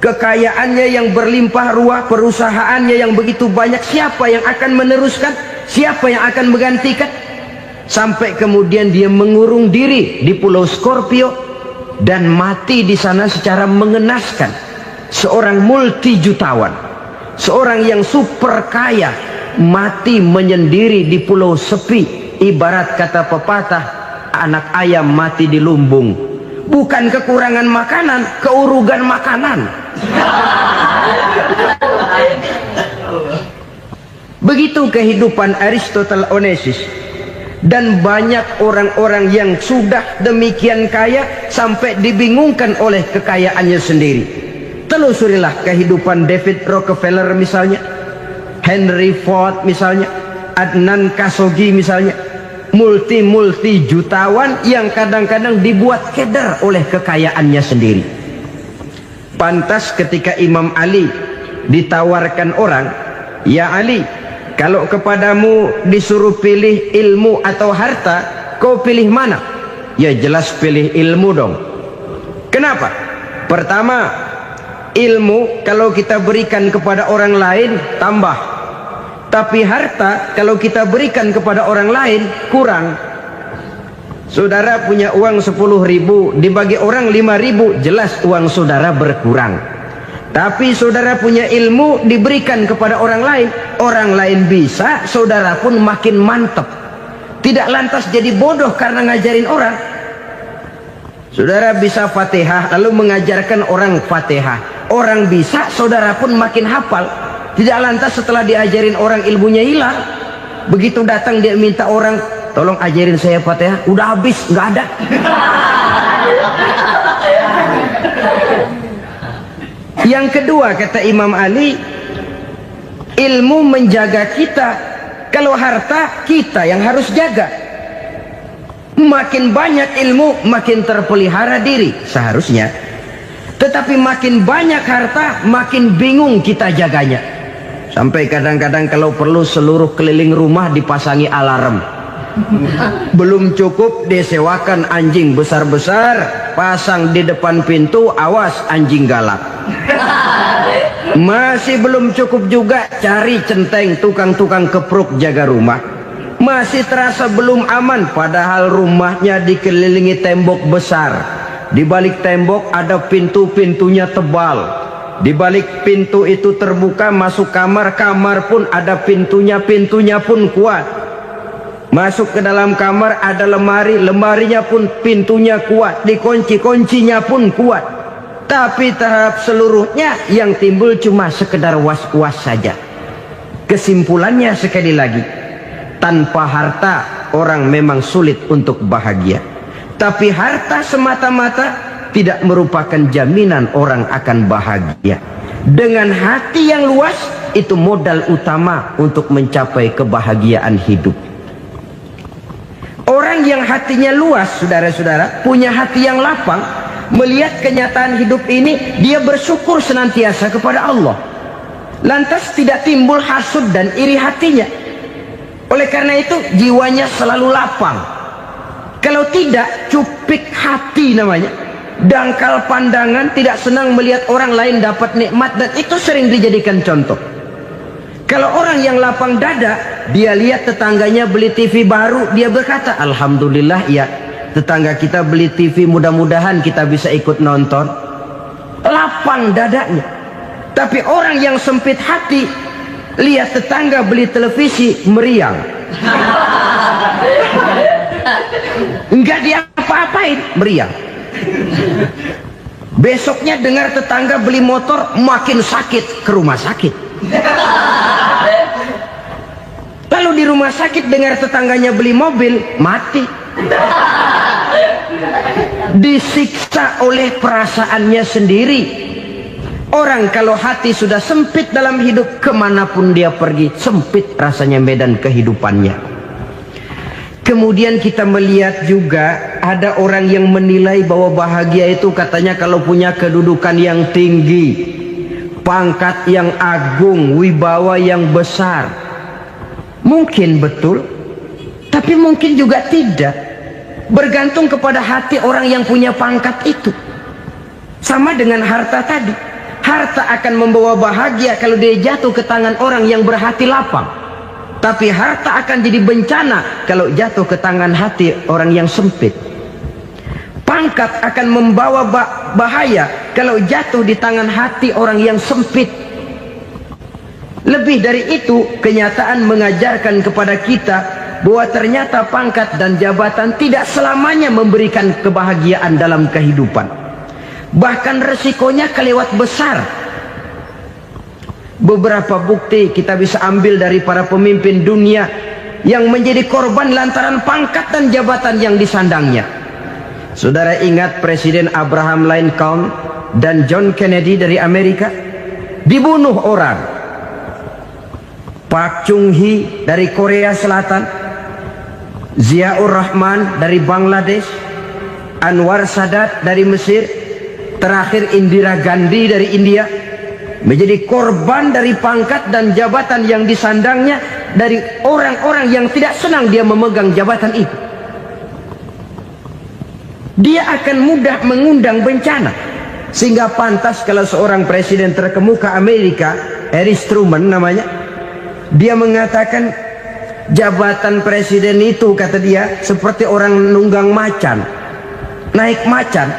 Kekayaannya yang berlimpah ruah, perusahaannya yang begitu banyak, siapa yang akan meneruskan? Siapa yang akan menggantikan? Sampai kemudian dia mengurung diri di Pulau Scorpio dan mati di sana secara mengenaskan. Seorang multi jutawan, seorang yang super kaya, mati menyendiri di pulau sepi. Ibarat kata pepatah, anak ayam mati di lumbung. Bukan kekurangan makanan, keurugan makanan. Begitu kehidupan Aristotle Onesimus. Dan banyak orang-orang yang sudah demikian kaya sampai dibingungkan oleh kekayaannya sendiri. Telusurilah kehidupan David Rockefeller misalnya, Henry Ford misalnya, Adnan Khashoggi misalnya. Multi jutawan yang kadang-kadang dibuat keder oleh kekayaannya sendiri. Pantas ketika Imam Ali ditawarkan orang, "Ya Ali, kalau kepadamu disuruh pilih ilmu atau harta, kau pilih mana?" Ya jelas pilih ilmu dong. Kenapa? Pertama, ilmu kalau kita berikan kepada orang lain tambah. Tapi harta kalau kita berikan kepada orang lain kurang. Saudara punya uang 10.000, dibagi orang 5.000, jelas uang saudara berkurang. Tapi saudara punya ilmu, diberikan kepada orang lain bisa, saudara pun makin mantap. Tidak lantas jadi bodoh karena ngajarin orang. Saudara bisa Fatihah lalu mengajarkan orang Fatihah, orang bisa, saudara pun makin hafal. Tidak lantas setelah diajarin orang ilmunya hilang. Begitu datang dia minta orang, "Tolong ajarin saya Fatihah," udah habis, nggak ada. Yang kedua kata Imam Ali, ilmu menjaga kita. Kalau harta, kita yang harus jaga. Makin banyak ilmu, makin terpelihara diri seharusnya. Tetapi makin banyak harta, makin bingung kita jaganya. Sampai kadang-kadang kalau perlu seluruh keliling rumah dipasangi alarm. Belum cukup disewakan anjing besar-besar, pasang di depan pintu, awas anjing galak. Masih belum cukup juga, cari centeng tukang-tukang kepruk jaga rumah. Masih terasa belum aman, padahal rumahnya dikelilingi tembok besar. Di balik tembok ada pintu-pintunya tebal. Di balik pintu itu terbuka masuk kamar, kamar pun ada pintunya, pintunya pun kuat. Masuk ke dalam kamar ada lemari, lemarinya pun pintunya kuat, dikunci, kuncinya pun kuat. Tapi tahap seluruhnya yang timbul cuma sekedar was-was saja. Kesimpulannya sekali lagi, tanpa harta orang memang sulit untuk bahagia. Tapi harta semata-mata tidak merupakan jaminan orang akan bahagia. Dengan hati yang luas, itu modal utama untuk mencapai kebahagiaan hidup. Orang yang hatinya luas, saudara-saudara, punya hati yang lapang, melihat kenyataan hidup ini, dia bersyukur senantiasa kepada Allah. Lantas tidak timbul hasud dan iri hatinya. Oleh karena itu jiwanya selalu lapang. Kalau tidak, cupik hati namanya, dangkal pandangan, tidak senang melihat orang lain dapat nikmat, dan itu sering dijadikan contoh. Kalau orang yang lapang dada, dia lihat tetangganya beli TV baru, dia berkata, alhamdulillah ya, tetangga kita beli TV, mudah-mudahan kita bisa ikut nonton. Lapang dadanya. Tapi orang yang sempit hati, lihat tetangga beli televisi, meriang. Enggak diapa-apain, meriang. Besoknya dengar tetangga beli motor, makin sakit, ke rumah sakit. Lalu di rumah sakit dengar tetangganya beli mobil, mati. Disiksa oleh perasaannya sendiri. Orang kalau hati sudah sempit dalam hidup, kemanapun dia pergi, sempit rasanya medan kehidupannya. Kemudian kita melihat juga ada orang yang menilai bahwa bahagia itu katanya kalau punya kedudukan yang tinggi, pangkat yang agung, wibawa yang besar. Mungkin betul, tapi mungkin juga tidak. Bergantung kepada hati orang yang punya pangkat itu. Sama dengan harta tadi. Harta akan membawa bahagia kalau dia jatuh ke tangan orang yang berhati lapang. Tapi harta akan jadi bencana kalau jatuh ke tangan hati orang yang sempit. Pangkat akan membawa bahaya kalau jatuh di tangan hati orang yang sempit. Lebih dari itu, kenyataan mengajarkan kepada kita bahwa ternyata pangkat dan jabatan tidak selamanya memberikan kebahagiaan dalam kehidupan. Bahkan resikonya kelewat besar. Beberapa bukti kita bisa ambil dari para pemimpin dunia yang menjadi korban lantaran pangkat dan jabatan yang disandangnya. Saudara ingat Presiden Abraham Lincoln dan John Kennedy dari Amerika? Dibunuh orang. Pak Chung Hee dari Korea Selatan, Ziaur Rahman dari Bangladesh, Anwar Sadat dari Mesir, terakhir Indira Gandhi dari India, menjadi korban dari pangkat dan jabatan yang disandangnya dari orang-orang yang tidak senang dia memegang jabatan itu. Dia akan mudah mengundang bencana. Sehingga pantas kalau seorang presiden terkemuka Amerika, Harry Truman namanya, dia mengatakan jabatan presiden itu, kata dia, seperti orang nunggang macan, naik macan.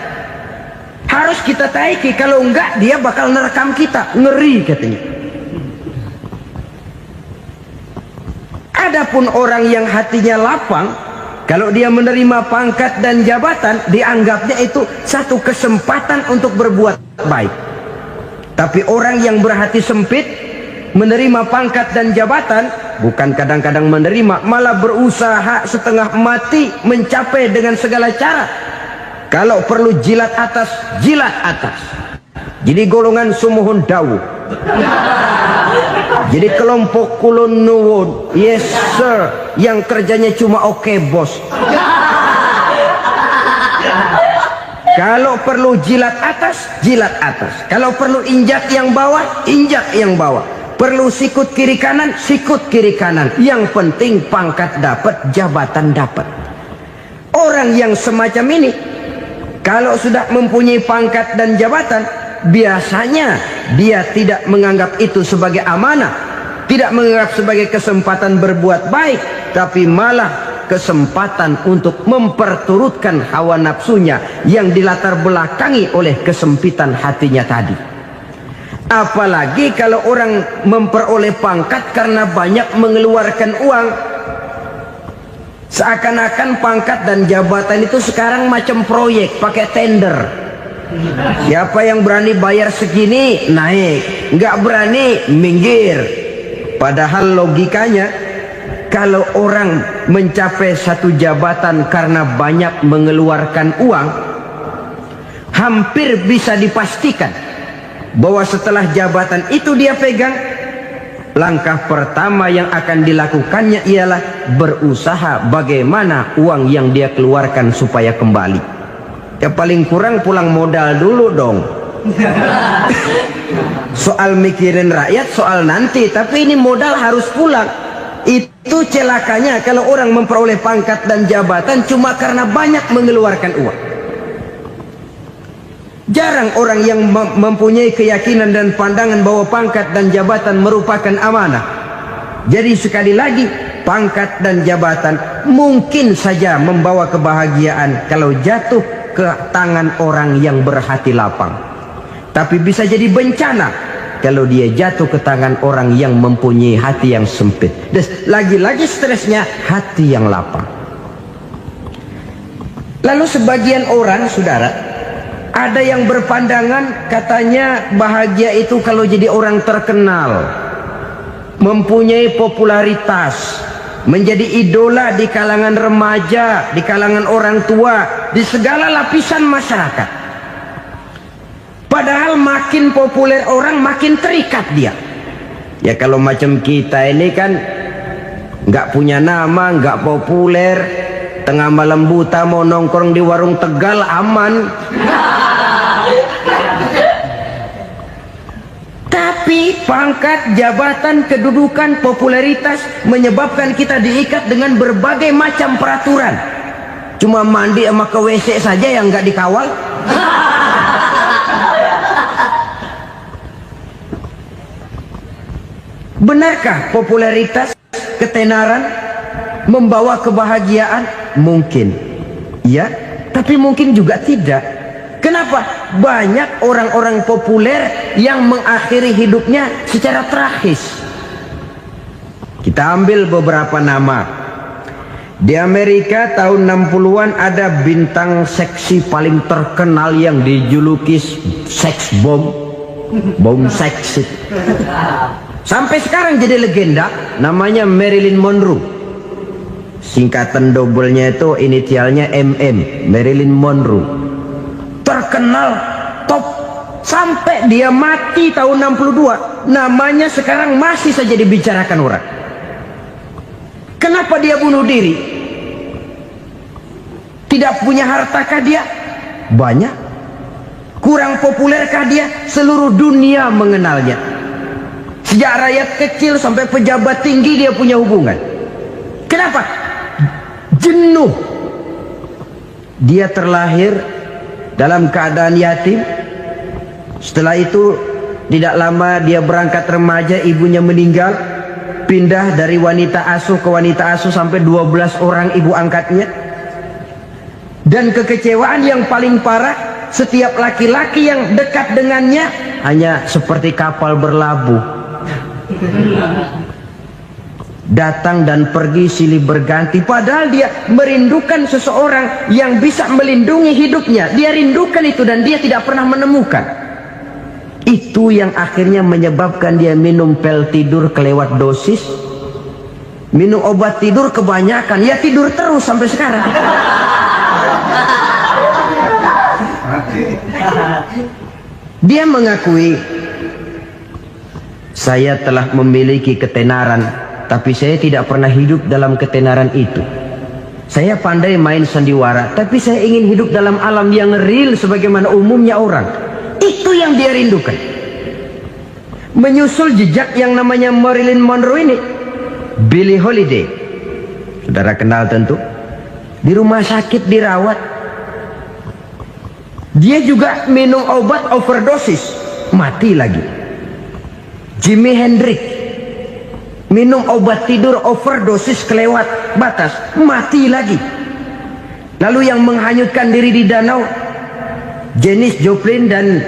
Harus kita taiki, kalau enggak dia bakal nerekam kita, ngeri katanya. Adapun orang yang hatinya lapang, kalau dia menerima pangkat dan jabatan, dianggapnya itu satu kesempatan untuk berbuat baik. Tapi orang yang berhati sempit, menerima pangkat dan jabatan, bukan kadang-kadang menerima, malah berusaha setengah mati mencapai dengan segala cara. Kalau perlu jilat atas, jilat atas. Jadi golongan sumuhun dawu. Jadi kelompok kulon nuwun, yes sir, yang kerjanya cuma oke bos. Kalau perlu jilat atas, jilat atas. Kalau perlu injak yang bawah, injak yang bawah. Perlu sikut kiri kanan, sikut kiri kanan. Yang penting pangkat dapat, jabatan dapat. Orang yang semacam ini, kalau sudah mempunyai pangkat dan jabatan, biasanya dia tidak menganggap itu sebagai amanah, tidak menganggap sebagai kesempatan berbuat baik, tapi malah kesempatan untuk memperturutkan hawa nafsunya yang dilatar belakangi oleh kesempitan hatinya tadi. Apalagi kalau orang memperoleh pangkat karena banyak mengeluarkan uang. Seakan-akan pangkat dan jabatan itu sekarang macam proyek, pakai tender. Siapa yang berani bayar segini naik, nggak berani minggir. Padahal logikanya, kalau orang mencapai satu jabatan karena banyak mengeluarkan uang, hampir bisa dipastikan bahwa setelah jabatan itu dia pegang, langkah pertama yang akan dilakukannya ialah berusaha bagaimana uang yang dia keluarkan supaya kembali. Ya paling kurang pulang modal dulu dong. Soal mikirin rakyat soal nanti, tapi ini modal harus pulang. Itu celakanya kalau orang memperoleh pangkat dan jabatan cuma karena banyak mengeluarkan uang. Jarang orang yang mempunyai keyakinan dan pandangan bahwa pangkat dan jabatan merupakan amanah. Jadi sekali lagi, pangkat dan jabatan mungkin saja membawa kebahagiaan kalau jatuh ke tangan orang yang berhati lapang. Tapi bisa jadi bencana kalau dia jatuh ke tangan orang yang mempunyai hati yang sempit. Dan lagi-lagi stresnya hati yang lapang. Lalu sebagian orang, saudara, ada yang berpandangan katanya bahagia itu kalau jadi orang terkenal, mempunyai popularitas, menjadi idola di kalangan remaja, di kalangan orang tua, di segala lapisan masyarakat. Padahal makin populer orang makin terikat dia. Ya kalau macam kita ini kan nggak punya nama, nggak populer, tengah malam buta mau nongkrong di warung Tegal aman. Tapi pangkat, jabatan, kedudukan, popularitas menyebabkan kita diikat dengan berbagai macam peraturan. Cuma mandi sama ke WC saja yang nggak dikawal. Benarkah popularitas, ketenaran membawa kebahagiaan? Mungkin. Ya, tapi mungkin juga tidak. Kenapa? Banyak orang-orang populer yang mengakhiri hidupnya secara tragis. Kita ambil beberapa nama. Di Amerika tahun 60-an ada bintang seksi paling terkenal yang dijuluki seks bom. Bom seks. Sampai sekarang jadi legenda, namanya Marilyn Monroe. Singkatan dobelnya itu inisialnya MM, Marilyn Monroe. Terkenal, top, sampai dia mati tahun 62. Namanya sekarang masih saja dibicarakan orang. Kenapa dia bunuh diri? Tidak punya hartakah dia? Banyak. Kurang populerkah dia? Seluruh dunia mengenalnya. Sejak rakyat kecil sampai pejabat tinggi dia punya hubungan. Kenapa? Jenuh. Dia terlahir dalam keadaan yatim. Setelah itu tidak lama dia berangkat remaja, ibunya meninggal. Pindah dari wanita asuh ke wanita asuh sampai 12 orang ibu angkatnya. Dan kekecewaan yang paling parah, setiap laki-laki yang dekat dengannya hanya seperti kapal berlabuh. Datang dan pergi silih berganti. Padahal dia merindukan seseorang yang bisa melindungi hidupnya. Dia rindukan itu dan dia tidak pernah menemukan. Itu yang akhirnya menyebabkan dia minum pil tidur kelewat dosis, minum obat tidur kebanyakan. Ya tidur terus sampai sekarang. Dia mengakui, Saya telah memiliki ketenaran, tapi saya tidak pernah hidup dalam ketenaran itu. Saya pandai main sandiwara, tapi saya ingin hidup dalam alam yang real sebagaimana umumnya orang. Itu yang dia rindukan. Menyusul jejak yang namanya Marilyn Monroe ini, Billie Holiday, saudara kenal tentu. Di rumah sakit dirawat. Dia juga minum obat overdosis, mati lagi. Jimi Hendrix minum obat tidur overdosis kelewat batas, mati lagi. Lalu yang menghanyutkan diri di danau, Janis Joplin dan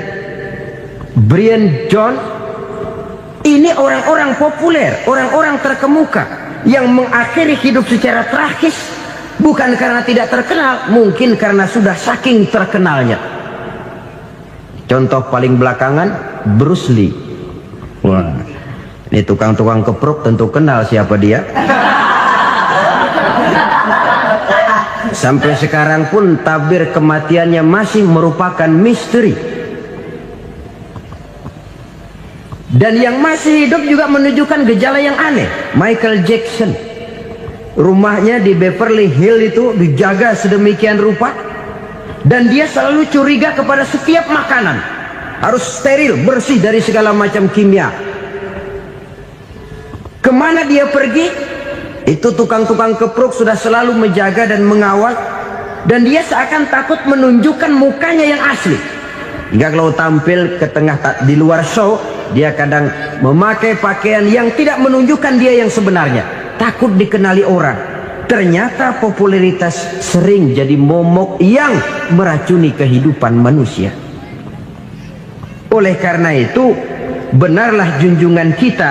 Brian Jones. Ini orang-orang populer, orang-orang terkemuka yang mengakhiri hidup secara tragis, bukan karena tidak terkenal, mungkin karena sudah saking terkenalnya. Contoh paling belakangan, Bruce Lee. Wah, ini tukang-tukang keprok tentu kenal siapa dia. Sampai sekarang pun tabir kematiannya masih merupakan misteri. Dan yang masih hidup juga menunjukkan gejala yang aneh. Michael Jackson, rumahnya di Beverly Hills itu dijaga sedemikian rupa, dan dia selalu curiga kepada setiap makanan harus steril, bersih dari segala macam kimia. Kemana dia pergi, itu tukang-tukang keprok sudah selalu menjaga dan mengawal, dan dia seakan takut menunjukkan mukanya yang asli. Hingga kalau tampil ke tengah di luar show, dia kadang memakai pakaian yang tidak menunjukkan dia yang sebenarnya, takut dikenali orang. Ternyata popularitas sering jadi momok yang meracuni kehidupan manusia. Oleh karena itu, benarlah junjungan kita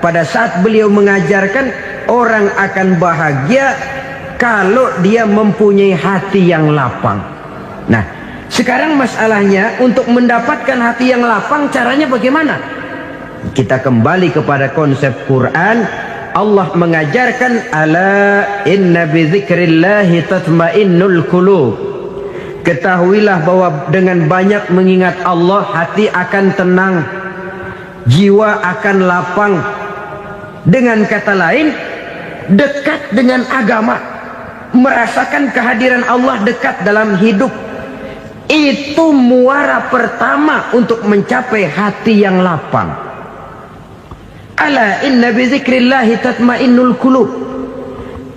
pada saat beliau mengajarkan orang akan bahagia kalau dia mempunyai hati yang lapang. Nah, sekarang masalahnya untuk mendapatkan hati yang lapang, caranya bagaimana? Kita kembali kepada konsep Quran. Allah mengajarkan, ala inna bidzikrillahi tatmainnul qulub. Ketahuilah bahwa dengan banyak mengingat Allah, hati akan tenang, jiwa akan lapang. Dengan kata lain, dekat dengan agama, merasakan kehadiran Allah dekat dalam hidup. Itu muara pertama untuk mencapai hati yang lapang. Ala inna bizikrillahi tatmainnul qulub.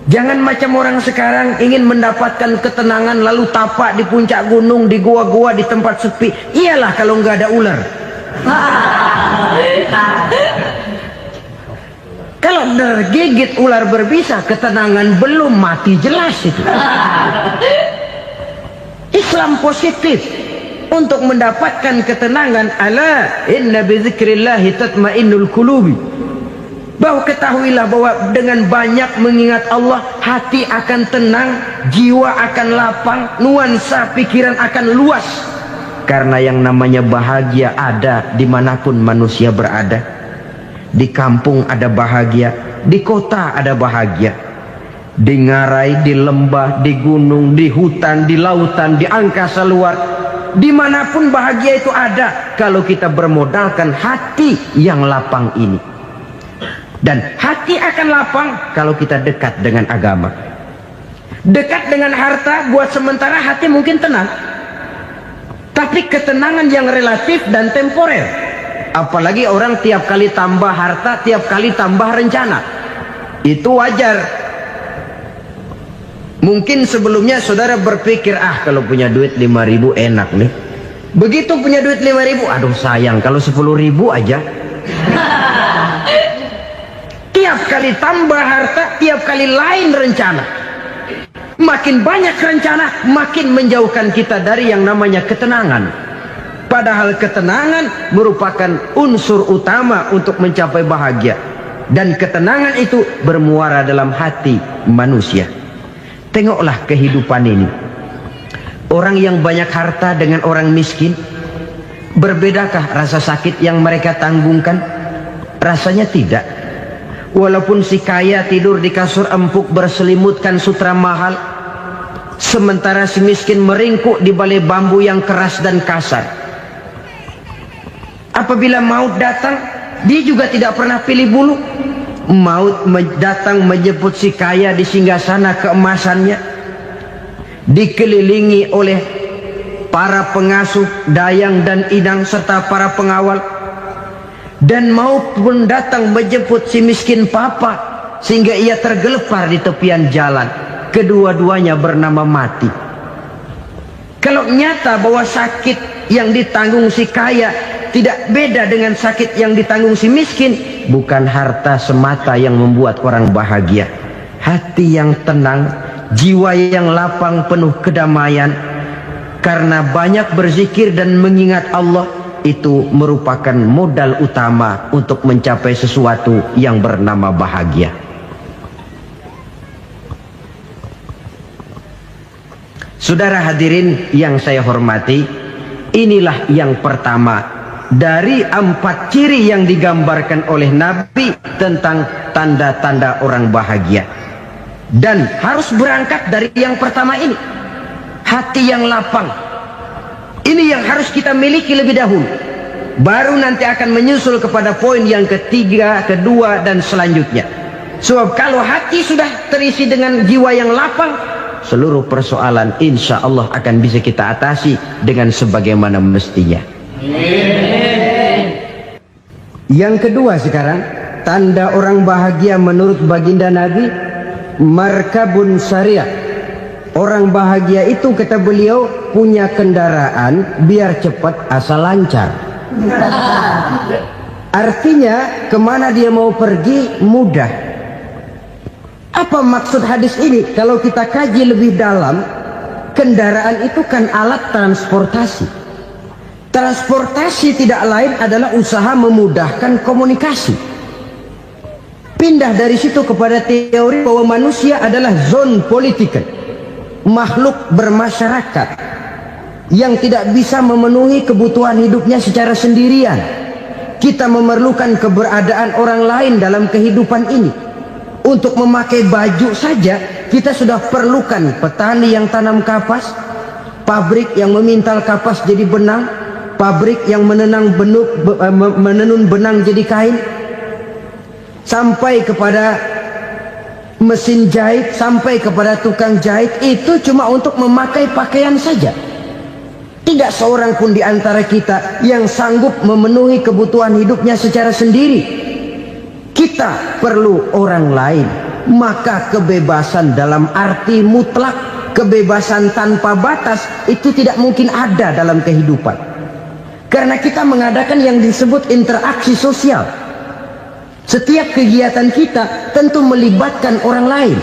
Jangan macam orang sekarang ingin mendapatkan ketenangan lalu tapak di puncak gunung, di gua-gua, di tempat sepi. Iyalah kalau nggak ada ular. Kalau tergigit ular berbisa, ketenangan belum, mati jelas itu. Islam positif untuk mendapatkan ketenangan. Ala inna bizikrillahi tatmainnul qulubi. Bahwa ketahuilah bahwa dengan banyak mengingat Allah, hati akan tenang, jiwa akan lapang, nuansa pikiran akan luas. Karena yang namanya bahagia ada dimanapun manusia berada. Di kampung ada bahagia, di kota ada bahagia, di ngarai, di lembah, di gunung, di hutan, di lautan, di angkasa luar, dimanapun bahagia itu ada kalau kita bermodalkan hati yang lapang ini. Dan hati akan lapang kalau kita dekat dengan agama. Dekat dengan harta buat sementara hati mungkin tenang, tapi ketenangan yang relatif dan temporer. Apalagi orang tiap kali tambah harta, tiap kali tambah rencana. Itu wajar. Mungkin sebelumnya saudara berpikir, kalau punya duit 5.000 enak nih. Begitu punya duit 5.000, aduh sayang kalau 10.000 aja. Tiap kali tambah harta, tiap kali lain rencana. Makin banyak rencana, makin menjauhkan kita dari yang namanya ketenangan. Padahal ketenangan merupakan unsur utama untuk mencapai bahagia. Dan ketenangan itu bermuara dalam hati manusia. Tengoklah kehidupan ini. Orang yang banyak harta dengan orang miskin, berbedakah rasa sakit yang mereka tanggungkan? Rasanya tidak. Walaupun si kaya tidur di kasur empuk berselimutkan sutra mahal, sementara si miskin meringkuk di balai bambu yang keras dan kasar. Apabila maut datang, dia juga tidak pernah pilih bulu. Maut datang menjemput si kaya di singgasana keemasannya, dikelilingi oleh para pengasuh, dayang dan inang serta para pengawal. Dan maut pun datang menjemput si miskin papa sehingga ia tergelepar di tepian jalan. Kedua-duanya bernama mati. Kalau nyata bahwa sakit yang ditanggung si kaya tidak beda dengan sakit yang ditanggung si miskin, bukan harta semata yang membuat orang bahagia. Hati yang tenang, jiwa yang lapang penuh kedamaian karena banyak berzikir dan mengingat Allah, itu merupakan modal utama untuk mencapai sesuatu yang bernama bahagia. Saudara hadirin yang saya hormati, inilah yang pertama dari 4 ciri yang digambarkan oleh Nabi tentang tanda-tanda orang bahagia. Dan harus berangkat dari yang pertama ini, hati yang lapang. Ini yang harus kita miliki lebih dahulu, baru nanti akan menyusul kepada poin yang ketiga, kedua dan selanjutnya. Sebab kalau hati sudah terisi dengan jiwa yang lapang, seluruh persoalan insya Allah akan bisa kita atasi dengan sebagaimana mestinya. Yang kedua sekarang, tanda orang bahagia menurut baginda Nabi, markabun syariah. Orang bahagia itu, kata beliau, punya kendaraan biar cepat asal lancar. Artinya kemana dia mau pergi mudah. Apa maksud hadis ini? Kalau kita kaji lebih dalam, kendaraan itu kan alat transportasi. Transportasi tidak lain adalah usaha memudahkan komunikasi. Pindah dari situ kepada teori bahwa manusia adalah zon political, makhluk bermasyarakat yang tidak bisa memenuhi kebutuhan hidupnya secara sendirian. Kita memerlukan keberadaan orang lain dalam kehidupan ini. Untuk memakai baju saja kita sudah perlukan petani yang tanam kapas, pabrik yang memintal kapas jadi benang, pabrik yang menenun benang jadi kain, sampai kepada mesin jahit, sampai kepada tukang jahit. Itu cuma untuk memakai pakaian saja. Tidak seorang pun di antara kita yang sanggup memenuhi kebutuhan hidupnya secara sendiri. Kita perlu orang lain. Maka kebebasan dalam arti mutlak, kebebasan tanpa batas, itu tidak mungkin ada dalam kehidupan. Karena kita mengadakan yang disebut interaksi sosial. Setiap kegiatan kita tentu melibatkan orang lain.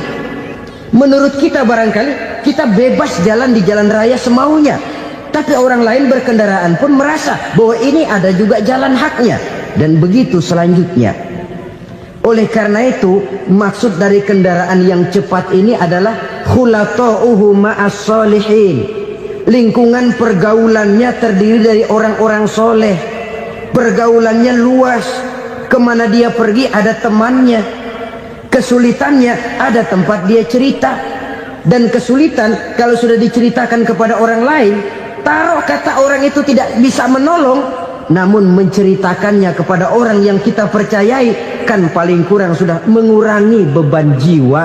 Menurut kita barangkali kita bebas jalan di jalan raya semaunya, tapi orang lain berkendaraan pun merasa bahwa ini ada juga jalan haknya, dan begitu selanjutnya. Oleh karena itu, maksud dari kendaraan yang cepat ini adalah khulatuhu ma'as solihin. Lingkungan pergaulannya terdiri dari orang-orang soleh. Pergaulannya luas. Kemana dia pergi ada temannya. Kesulitannya ada tempat dia cerita. Dan kesulitan kalau sudah diceritakan kepada orang lain, taruh kata orang itu tidak bisa menolong, namun menceritakannya kepada orang yang kita percayai, kan paling kurang sudah mengurangi beban jiwa,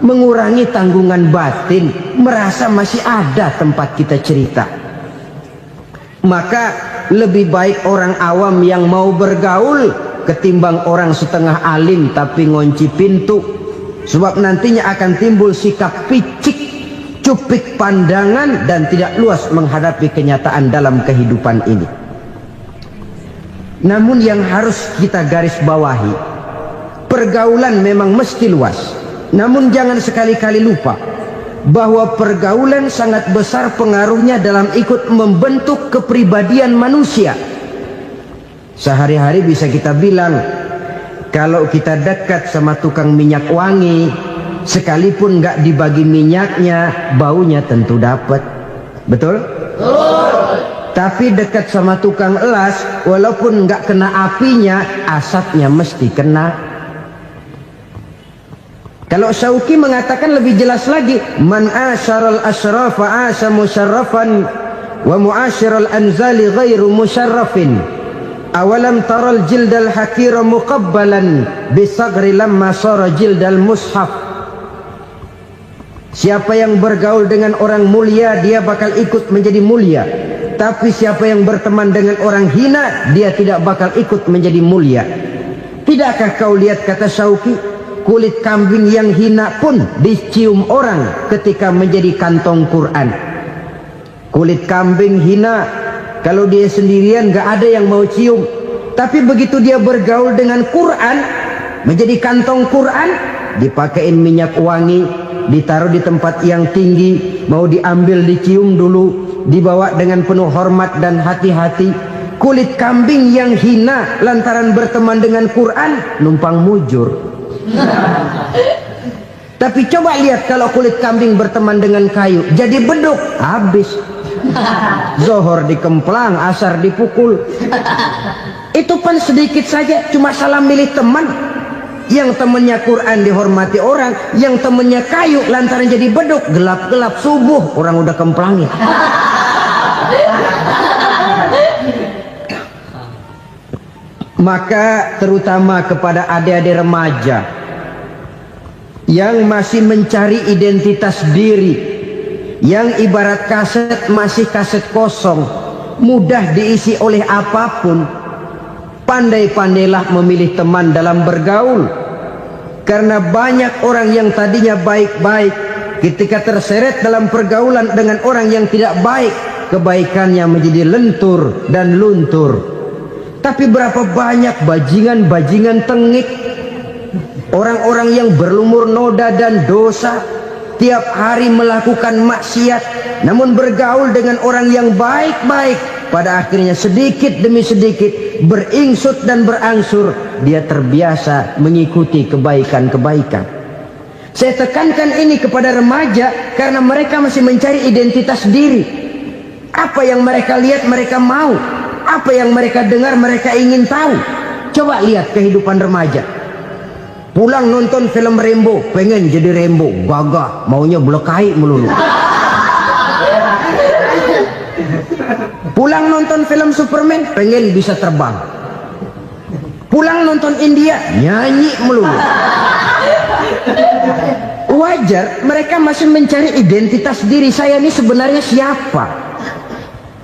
mengurangi tanggungan batin, merasa masih ada tempat kita cerita. Maka lebih baik orang awam yang mau bergaul ketimbang orang setengah alim tapi ngunci pintu. Sebab nantinya akan timbul sikap picik, cupik pandangan, dan tidak luas menghadapi kenyataan dalam kehidupan ini. Namun yang harus kita garis bawahi, pergaulan memang mesti luas. Namun jangan sekali-kali lupa bahwa pergaulan sangat besar pengaruhnya dalam ikut membentuk kepribadian manusia. Sehari-hari bisa kita bilang, kalau kita dekat sama tukang minyak wangi, sekalipun nggak dibagi minyaknya, baunya tentu dapat. Betul? Tapi dekat sama tukang elas, walaupun nggak kena apinya, asapnya mesti kena. Kalau Syauqi mengatakan lebih jelas lagi, man asyaral asrafa asa musyarrafan wa muasyiral anzali ghairu musyarrafin. Awalam taral jildal hakira muqabbalan bisagri lamma sara jildal mushaf. Siapa yang bergaul dengan orang mulia, dia bakal ikut menjadi mulia. Tapi siapa yang berteman dengan orang hina, dia tidak bakal ikut menjadi mulia. Tidakkah kau lihat, kata Syauqi, kulit kambing yang hina pun dicium orang ketika menjadi kantong Quran. Kulit kambing hina, kalau dia sendirian gak ada yang mau cium. Tapi begitu dia bergaul dengan Quran, menjadi kantong Quran, dipakein minyak wangi, ditaruh di tempat yang tinggi, mau diambil dicium dulu, dibawa dengan penuh hormat dan hati-hati. Kulit kambing yang hina lantaran berteman dengan Quran, numpang mujur. Tapi coba lihat kalau kulit kambing berteman dengan kayu, jadi beduk, habis. Zohor dikemplang, asar dipukul. Itu pun sedikit saja, cuma salah milih teman. Yang temannya Quran dihormati orang, yang temannya kayu lantaran jadi beduk, gelap-gelap subuh orang udah kemplangin. Maka terutama kepada adik-adik remaja yang masih mencari identitas diri, yang ibarat kaset masih kaset kosong, mudah diisi oleh apapun, pandai-pandailah memilih teman dalam bergaul. Karena banyak orang yang tadinya baik-baik, ketika terseret dalam pergaulan dengan orang yang tidak baik, kebaikannya menjadi lentur dan luntur. Tapi berapa banyak bajingan-bajingan tengik, orang-orang yang berlumur noda dan dosa, tiap hari melakukan maksiat, namun bergaul dengan orang yang baik-baik, pada akhirnya sedikit demi sedikit beringsut dan berangsur dia terbiasa mengikuti kebaikan-kebaikan. Saya tekankan ini kepada remaja karena mereka masih mencari identitas diri. Apa yang mereka lihat mereka mau, apa yang mereka dengar mereka ingin tahu. Coba lihat kehidupan remaja. Pulang nonton film Rambo, pengen jadi Rambo, gagah, maunya belekai melulu. Pulang nonton film Superman, pengen bisa terbang. Pulang nonton India, nyanyi melulu. Wajar, mereka masih mencari identitas diri. Saya ini sebenarnya siapa?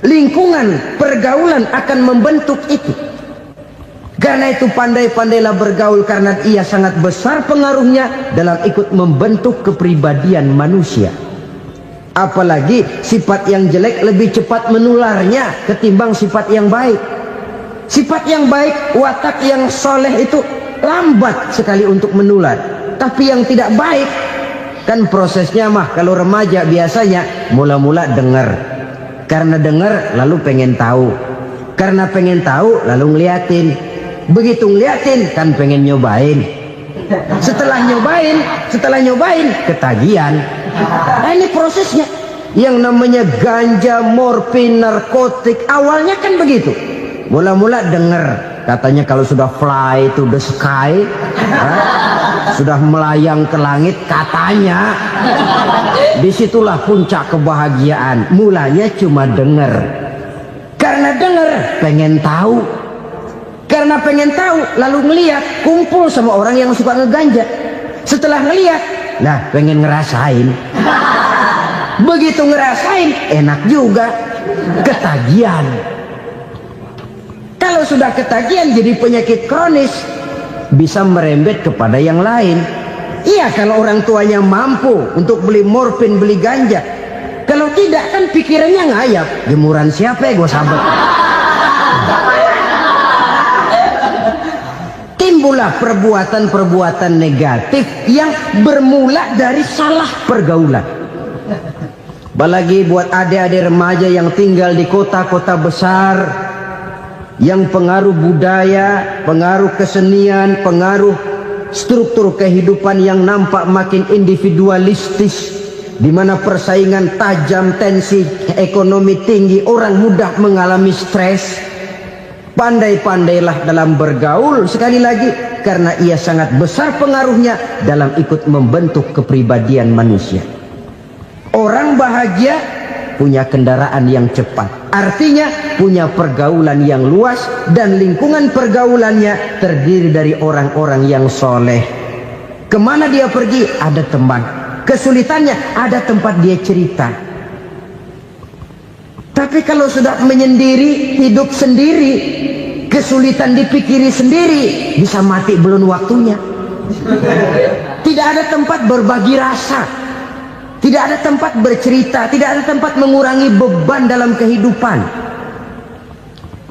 Lingkungan, pergaulan akan membentuk itu. Karena itu pandai-pandailah bergaul, karena ia sangat besar pengaruhnya dalam ikut membentuk kepribadian manusia. Apalagi sifat yang jelek lebih cepat menularnya ketimbang sifat yang baik. Sifat yang baik, watak yang soleh itu lambat sekali untuk menular. Tapi yang tidak baik, kan prosesnya mah kalau remaja biasanya mula-mula dengar. Karena dengar lalu pengen tahu. Karena pengen tahu lalu ngeliatin. Begitu ngeliatin kan pengen nyobain. Setelah nyobain ketagihan. Nah, ini prosesnya. Yang namanya ganja, morfin, narkotik, awalnya kan begitu. Mula-mula denger katanya kalau sudah fly to the sky, sudah melayang ke langit katanya, disitulah puncak kebahagiaan. Mulanya cuma denger. Karena denger pengen tahu. Karena pengen tahu lalu ngeliat, kumpul sama orang yang suka ngeganja. Setelah ngeliat, nah pengen ngerasain. Begitu ngerasain enak juga, ketagihan. Kalau sudah ketagihan jadi penyakit kronis, bisa merembet kepada yang lain. Iya, kalau orang tuanya mampu untuk beli morfin, beli ganja. Kalau tidak kan pikirannya ngayap, jemuran siapa ya gue sabar. Timbullah perbuatan-perbuatan negatif yang bermula dari salah pergaulan. Apalagi buat adik-adik remaja yang tinggal di kota-kota besar, yang pengaruh budaya, pengaruh kesenian, pengaruh struktur kehidupan yang nampak makin individualistis, di mana persaingan tajam, tensi ekonomi tinggi, orang mudah mengalami stres. Pandai-pandailah dalam bergaul, sekali lagi, karena ia sangat besar pengaruhnya dalam ikut membentuk kepribadian manusia. Orang bahagia punya kendaraan yang cepat. Artinya punya pergaulan yang luas dan lingkungan pergaulannya terdiri dari orang-orang yang soleh. Kemana dia pergi ada teman, kesulitannya ada tempat dia cerita. Tapi kalau sudah menyendiri, hidup sendiri, kesulitan dipikiri sendiri, bisa mati belum waktunya. Tidak ada tempat berbagi rasa, tidak ada tempat bercerita, tidak ada tempat mengurangi beban dalam kehidupan.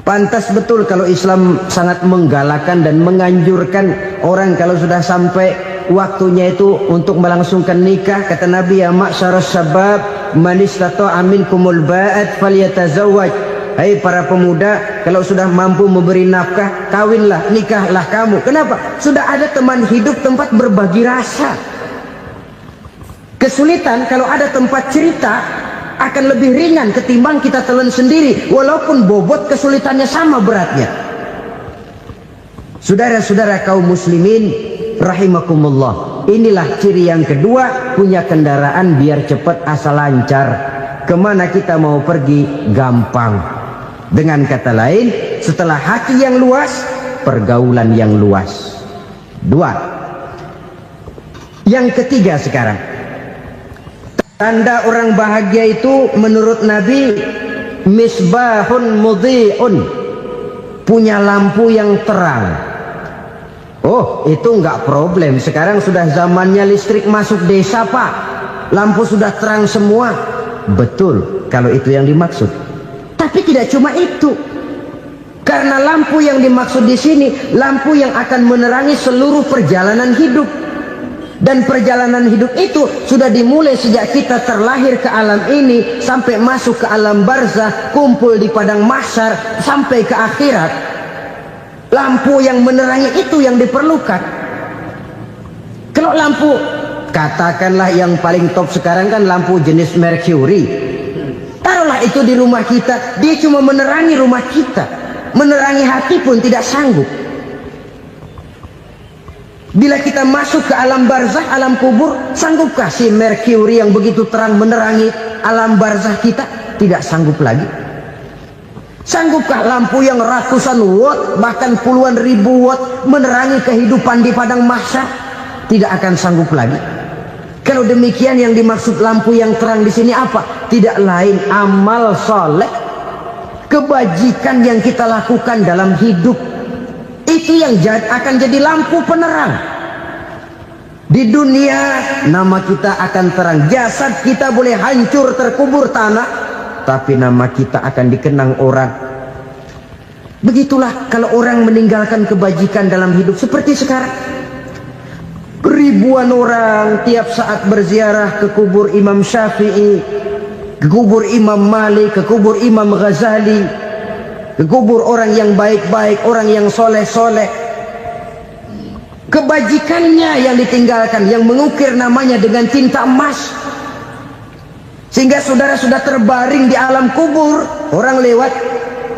Pantas betul kalau Islam sangat menggalakkan dan menganjurkan orang kalau sudah sampai waktunya itu untuk melangsungkan nikah. Kata Nabi, ya ma'syaras syabab man istata'a minkumul ba'at falyatazawwaj. Hai para pemuda, kalau sudah mampu memberi nafkah, kawinlah, nikahlah kamu. Kenapa? Sudah ada teman hidup, tempat berbagi rasa. Kesulitan kalau ada tempat cerita akan lebih ringan ketimbang kita telan sendiri, walaupun bobot kesulitannya sama beratnya. Saudara-saudara kaum muslimin rahimakumullah, inilah ciri yang kedua, punya kendaraan biar cepat asal lancar. Kemana kita mau pergi gampang. Dengan kata lain, setelah hati yang luas, pergaulan yang luas. Dua. Yang ketiga sekarang, tanda orang bahagia itu menurut Nabi, misbahun mudhi'un, punya lampu yang terang. Oh, itu enggak problem. Sekarang sudah zamannya listrik masuk desa, Pak. Lampu sudah terang semua. Betul, kalau itu yang dimaksud. Tapi tidak cuma itu. Karena lampu yang dimaksud di sini, lampu yang akan menerangi seluruh perjalanan hidup. Dan perjalanan hidup itu sudah dimulai sejak kita terlahir ke alam ini sampai masuk ke alam barzah, kumpul di padang mahsyar sampai ke akhirat. Lampu yang menerangi itu yang diperlukan. Kalau lampu, katakanlah yang paling top sekarang kan lampu jenis Mercury. Taruhlah itu di rumah kita, dia cuma menerangi rumah kita, menerangi hati pun tidak sanggup. Bila kita masuk ke alam barzah, alam kubur, sanggupkah si Mercury yang begitu terang menerangi alam barzah kita? Tidak sanggup lagi. Sanggupkah lampu yang ratusan watt, bahkan puluhan ribu watt menerangi kehidupan di padang mahsyar? Tidak akan sanggup lagi. Kalau demikian, yang dimaksud lampu yang terang di sini apa? Tidak lain amal soleh, kebajikan yang kita lakukan dalam hidup. Itu yang akan jadi lampu penerang. Di dunia nama kita akan terang. Jasad kita boleh hancur terkubur tanah, tapi nama kita akan dikenang orang. Begitulah kalau orang meninggalkan kebajikan dalam hidup seperti sekarang. Ribuan orang tiap saat berziarah ke kubur Imam Syafi'i, ke kubur Imam Malik, ke kubur Imam Ghazali, ke kubur orang yang baik-baik, orang yang soleh-soleh. Kebajikannya yang ditinggalkan, yang mengukir namanya dengan tinta emas. Sehingga saudara sudah terbaring di alam kubur, orang lewat,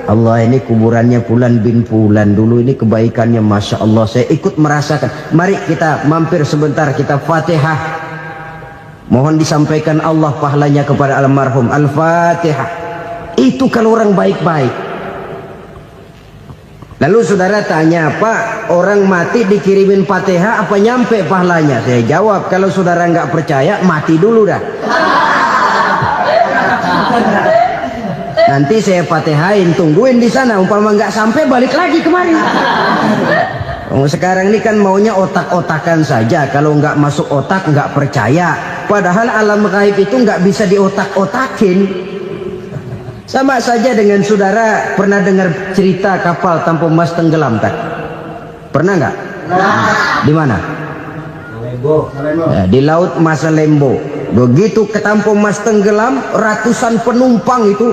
Allah, ini kuburannya Fulan bin Fulan, dulu ini kebaikannya Masya Allah, saya ikut merasakan. Mari kita mampir sebentar, kita Fatihah, mohon disampaikan Allah pahalanya kepada almarhum. Al-Fatihah. Itu kalau orang baik-baik. Lalu saudara tanya, Pak, orang mati dikirimin Fatihah apa nyampe pahalanya? Saya jawab, kalau saudara nggak percaya, mati dulu dah. Nanti saya Fatihain, tungguin di sana. Umpama nggak sampai, balik lagi kemari. Sekarang ini kan maunya otak-otakan saja. Kalau nggak masuk otak, nggak percaya. Padahal alam gaib itu nggak bisa diotak-otakin. Sama saja dengan saudara pernah dengar cerita kapal tanpa emas tenggelam tak? Pernah nggak? Di mana? Ya, di laut Masalembo. Begitu ketampo emas tenggelam, ratusan penumpang itu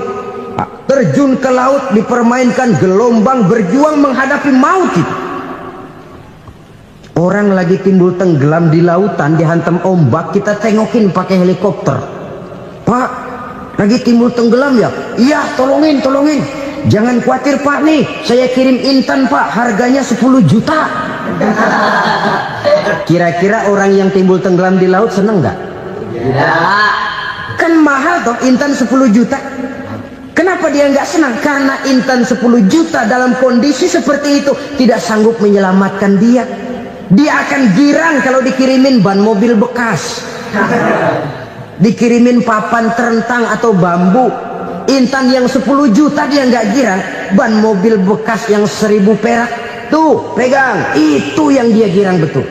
terjun ke laut, dipermainkan gelombang, berjuang menghadapi maut itu. Orang lagi timbul tenggelam di lautan, dihantam ombak, kita tengokin pakai helikopter. Pak, lagi timbul tenggelam ya? Iya, tolongin, tolongin. Jangan khawatir Pak, nih saya kirim intan Pak, harganya 10 juta. Kira-kira orang yang timbul tenggelam di laut seneng nggak? Tidak. Kan mahal toh intan 10 juta. Kenapa dia nggak senang? Karena intan 10 juta dalam kondisi seperti itu tidak sanggup menyelamatkan dia. Dia akan girang kalau dikirimin ban mobil bekas, dikirimin papan terentang atau bambu. Intan yang 10 juta dia nggak girang. Ban mobil bekas yang 1000 perak, tuh pegang, itu yang dia girang betul.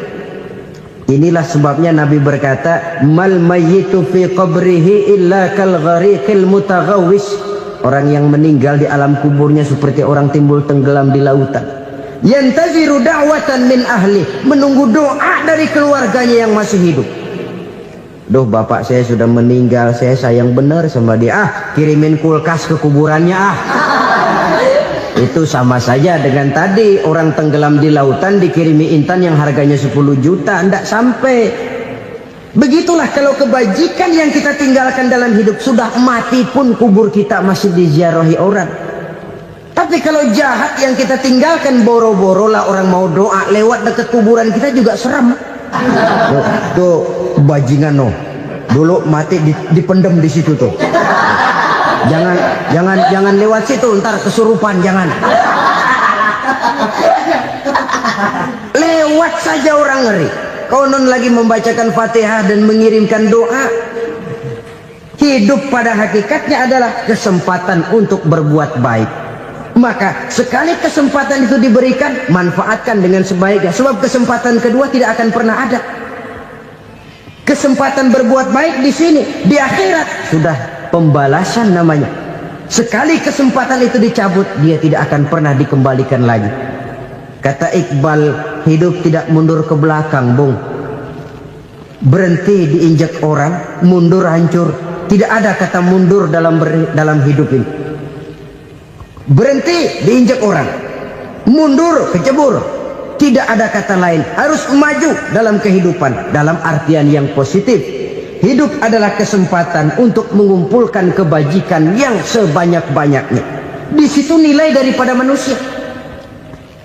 Inilah sebabnya Nabi berkata, mal mayyitu fi qabrihi illa kal ghariqil mutaghawwis. Orang yang meninggal di alam kuburnya seperti orang timbul tenggelam di lautan. Yantaziru da'watan min ahli, menunggu doa dari keluarganya yang masih hidup. Duh, bapak saya sudah meninggal, saya sayang benar sama dia. Kirimin kulkas ke kuburannya Itu sama saja dengan tadi orang tenggelam di lautan dikirimi intan yang harganya 10 juta, ndak sampai. Begitulah kalau kebajikan yang kita tinggalkan dalam hidup, sudah mati pun kubur kita masih diziarahi orang. Tapi kalau jahat yang kita tinggalkan, boro-boro lah orang mau doa lewat dekat kuburan kita juga seram. Tuh bajingan no, dulu mati dipendem di situ tuh. Jangan lewat situ, ntar kesurupan, jangan. Lewat saja orang ngeri. Konon lagi membacakan Fatihah dan mengirimkan doa. Hidup pada hakikatnya adalah kesempatan untuk berbuat baik. Maka sekali kesempatan itu diberikan, manfaatkan dengan sebaiknya. Sebab kesempatan kedua tidak akan pernah ada. Kesempatan berbuat baik di sini, di akhirat sudah pembalasan namanya. Sekali kesempatan itu dicabut, dia tidak akan pernah dikembalikan lagi. Kata Iqbal, hidup tidak mundur ke belakang, Bung. Berhenti diinjak orang, mundur hancur. Tidak ada kata mundur dalam hidup ini. Berhenti diinjak orang, mundur kecebur. Tidak ada kata lain. Harus maju dalam kehidupan, dalam artian yang positif. Hidup adalah kesempatan untuk mengumpulkan kebajikan yang sebanyak-banyaknya. Di situ nilai daripada manusia.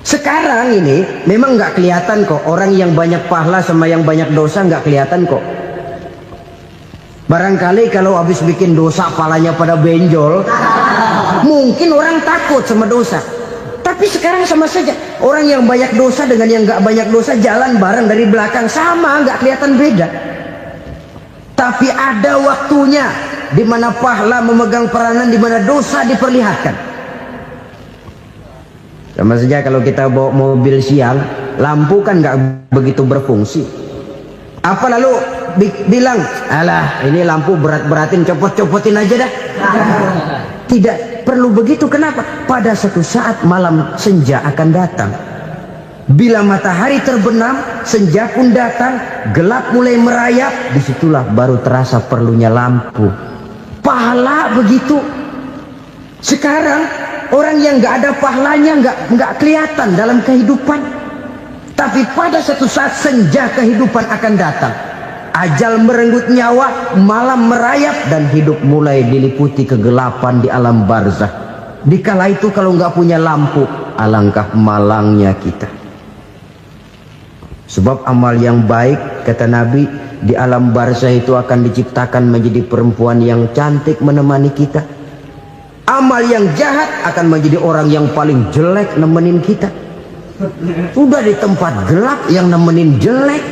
Sekarang ini memang nggak kelihatan kok, orang yang banyak pahala sama yang banyak dosa nggak kelihatan kok. Barangkali kalau habis bikin dosa palanya pada benjol, mungkin orang takut sama dosa. Tapi sekarang sama saja, orang yang banyak dosa dengan yang nggak banyak dosa jalan bareng dari belakang, sama, nggak kelihatan beda. Tapi ada waktunya di mana pahala memegang peranan, di mana dosa diperlihatkan. Sama saja kalau kita bawa mobil siang, lampu kan nggak begitu berfungsi. Apa lalu bilang, alah ini lampu berat-beratin, copot-copotin aja dah. Tidak perlu begitu. Kenapa? Pada suatu saat malam senja akan datang. Bila matahari terbenam, senja pun datang, gelap mulai merayap, disitulah baru terasa perlunya lampu. Pahala begitu. Sekarang orang yang nggak ada pahalanya nggak kelihatan dalam kehidupan. Tapi pada suatu saat senja kehidupan akan datang. Ajal merenggut nyawa, malam merayap, dan hidup mulai diliputi kegelapan di alam barzakh. Dikala itu kalau nggak punya lampu, alangkah malangnya kita. Sebab amal yang baik, kata Nabi, di alam barzakh itu akan diciptakan menjadi perempuan yang cantik menemani kita. Amal yang jahat akan menjadi orang yang paling jelek nemenin kita. Udah di tempat gelap yang nemenin jelek.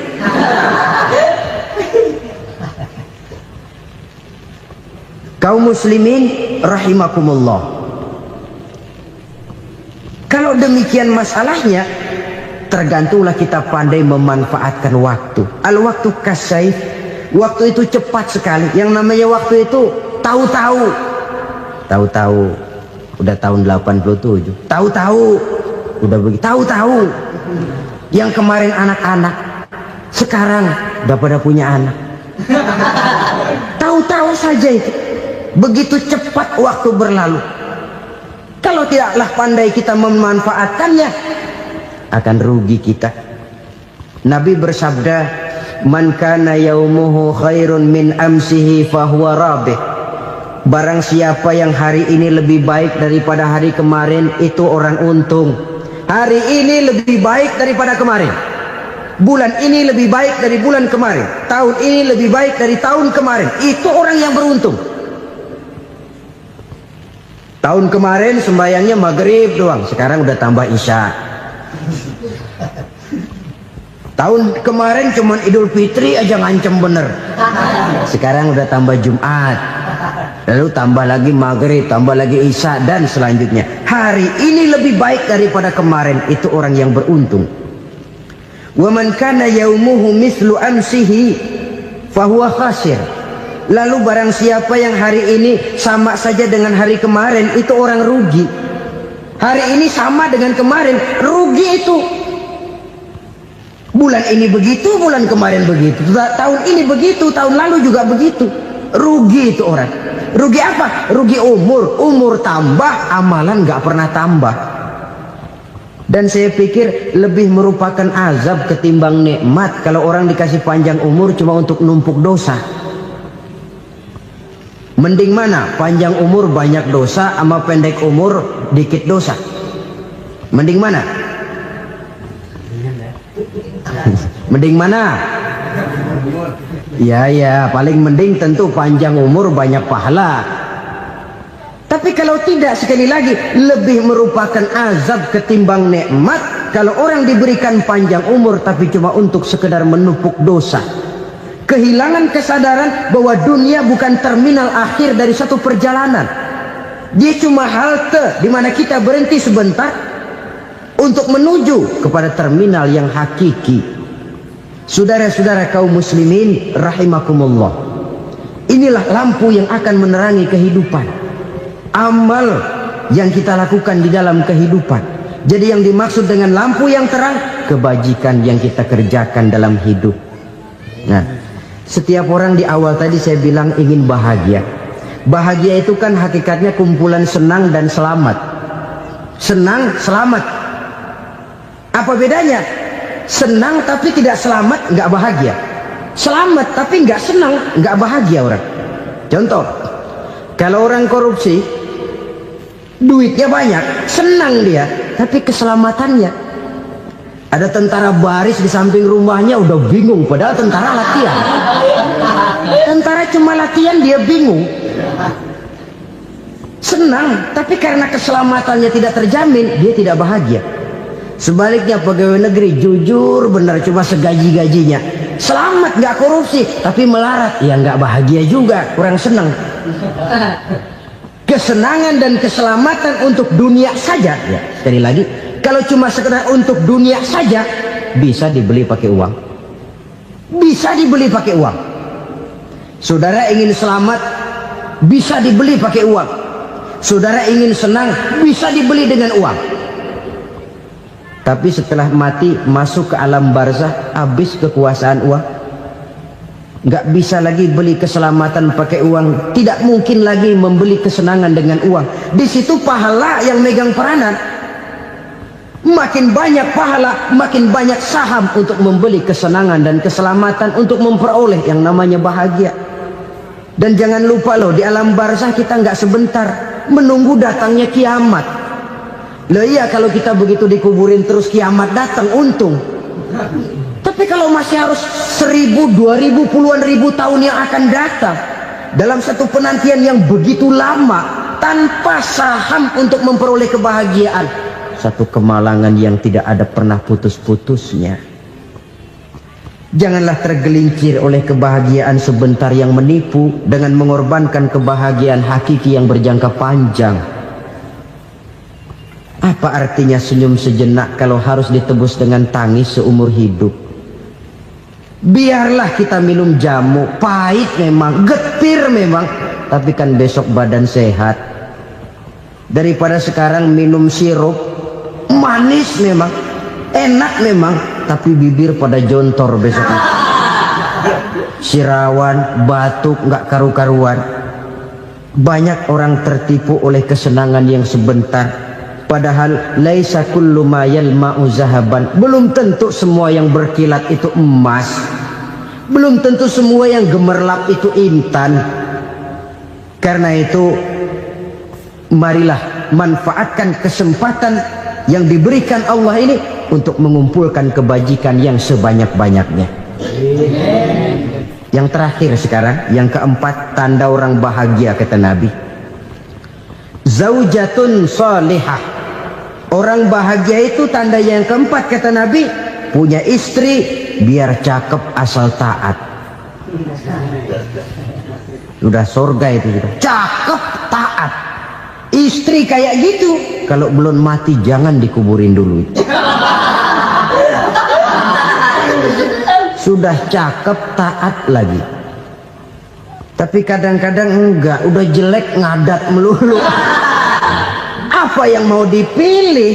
Kaum muslimin rahimakumullah. Kalau demikian masalahnya, tergantunglah kita pandai memanfaatkan waktu. Al-waktu kasayf, waktu itu cepat sekali. Yang namanya waktu itu tahu-tahu. Tahu-tahu udah tahun 87. Tahu-tahu udah begitu. Tahu-tahu yang kemarin anak-anak, sekarang udah pada punya anak. Tahu-tahu saja itu. Begitu cepat waktu berlalu. Kalau tidaklah pandai kita memanfaatkannya, akan rugi kita. Nabi bersabda, man kana yaumuhu khairun min amsihi fahuwa rabih. Barang siapa yang hari ini lebih baik daripada hari kemarin, itu orang untung. Hari ini lebih baik daripada kemarin. bulan ini lebih baik dari bulan kemarin, tahun ini lebih baik dari tahun kemarin. Itu orang yang beruntung. Tahun kemarin sembahyangnya maghrib doang, sekarang udah tambah isya. Tahun kemarin cuman Idul Fitri aja ngancem bener, sekarang udah tambah Jumat, lalu tambah lagi maghrib, tambah lagi isya, dan selanjutnya. Hari ini lebih baik daripada kemarin. Itu orang yang beruntung. Wa man kana yaumuhu mislu amsihi fahuwa khasir. Lalu barang siapa yang hari ini sama saja dengan hari kemarin, itu orang rugi. Hari ini sama dengan kemarin, rugi itu. Bulan ini begitu, bulan kemarin begitu, tahun ini begitu, tahun lalu juga begitu. Rugi itu orang. Rugi apa? Rugi umur. Umur tambah, amalan gak pernah tambah. Dan saya pikir lebih merupakan azab ketimbang nikmat kalau orang dikasih panjang umur cuma untuk numpuk dosa. Mending mana? Panjang umur banyak dosa sama pendek umur dikit dosa? Mending mana? Mending mana? Ya, paling mending tentu panjang umur banyak pahala. Tapi kalau tidak, sekali lagi, lebih merupakan azab ketimbang nikmat kalau orang diberikan panjang umur tapi cuma untuk sekedar menumpuk dosa. Kehilangan kesadaran bahwa dunia bukan terminal akhir dari satu perjalanan. Dia cuma halte di mana kita berhenti sebentar untuk menuju kepada terminal yang hakiki. Saudara-saudara kaum muslimin rahimakumullah, inilah lampu yang akan menerangi kehidupan. Amal yang kita lakukan di dalam kehidupan. Jadi yang dimaksud dengan lampu yang terang, kebajikan yang kita kerjakan dalam hidup. Nah, setiap orang di awal tadi saya bilang ingin bahagia. Bahagia itu kan hakikatnya kumpulan senang dan selamat. Senang, selamat. Apa bedanya? Senang tapi tidak selamat, nggak bahagia. Selamat tapi nggak senang, nggak bahagia orang. Contoh, kalau orang korupsi, duitnya banyak, senang dia, tapi keselamatannya. Ada tentara baris di samping rumahnya udah bingung, padahal tentara latihan. Tentara cuma latihan, dia bingung. Senang, tapi karena keselamatannya tidak terjamin, dia tidak bahagia. Sebaliknya pegawai negeri jujur benar, cuma segaji-gajinya, selamat nggak korupsi tapi melarat, ya nggak bahagia juga, kurang senang. Kesenangan dan keselamatan untuk dunia saja, ya sekali lagi, kalau cuma sekedar untuk dunia saja bisa dibeli pakai uang, bisa dibeli pakai uang. Saudara ingin selamat bisa dibeli pakai uang, saudara ingin senang bisa dibeli dengan uang. Tapi setelah mati masuk ke alam barzah, habis kekuasaan uang. Nggak bisa lagi beli keselamatan pakai uang, tidak mungkin lagi membeli kesenangan dengan uang. Di situ pahala yang megang peranan. Makin banyak pahala, makin banyak saham untuk membeli kesenangan dan keselamatan, untuk memperoleh yang namanya bahagia. Dan jangan lupa loh, di alam barzah kita nggak sebentar, menunggu datangnya kiamat. Loh iya, kalau kita begitu dikuburin terus kiamat datang, untung. Tapi kalau masih harus 1000, 2000, puluhan ribu tahun yang akan datang, dalam satu penantian yang begitu lama, tanpa saham untuk memperoleh kebahagiaan, satu kemalangan yang tidak ada pernah putus-putusnya. Janganlah tergelincir oleh kebahagiaan sebentar yang menipu dengan mengorbankan kebahagiaan hakiki yang berjangka panjang. Apa artinya senyum sejenak kalau harus ditebus dengan tangis seumur hidup? Biarlah kita minum jamu, pahit memang, getir memang, tapi kan besok badan sehat. Daripada sekarang minum sirup, manis memang, enak memang, tapi bibir pada jontor besok. Sirawan, batuk, nggak karu-karuan. Banyak orang tertipu oleh kesenangan yang sebentar. Padahal laisa kullu ma yalma'u zahaban. Belum tentu semua yang berkilat itu emas. Belum tentu semua yang gemerlap itu intan. Karena itu, marilah manfaatkan kesempatan yang diberikan Allah ini untuk mengumpulkan kebajikan yang sebanyak-banyaknya. Yang terakhir sekarang, yang keempat, tanda orang bahagia kata Nabi. Zaujatun salihah. Orang bahagia itu tanda yang keempat kata Nabi, punya istri biar cakep asal taat. Sudah surga itu, cakep taat. Istri kayak gitu, kalau belum mati jangan dikuburin dulu. Sudah cakep taat lagi. Tapi kadang-kadang enggak, udah jelek ngadat melulu. Apa yang mau dipilih?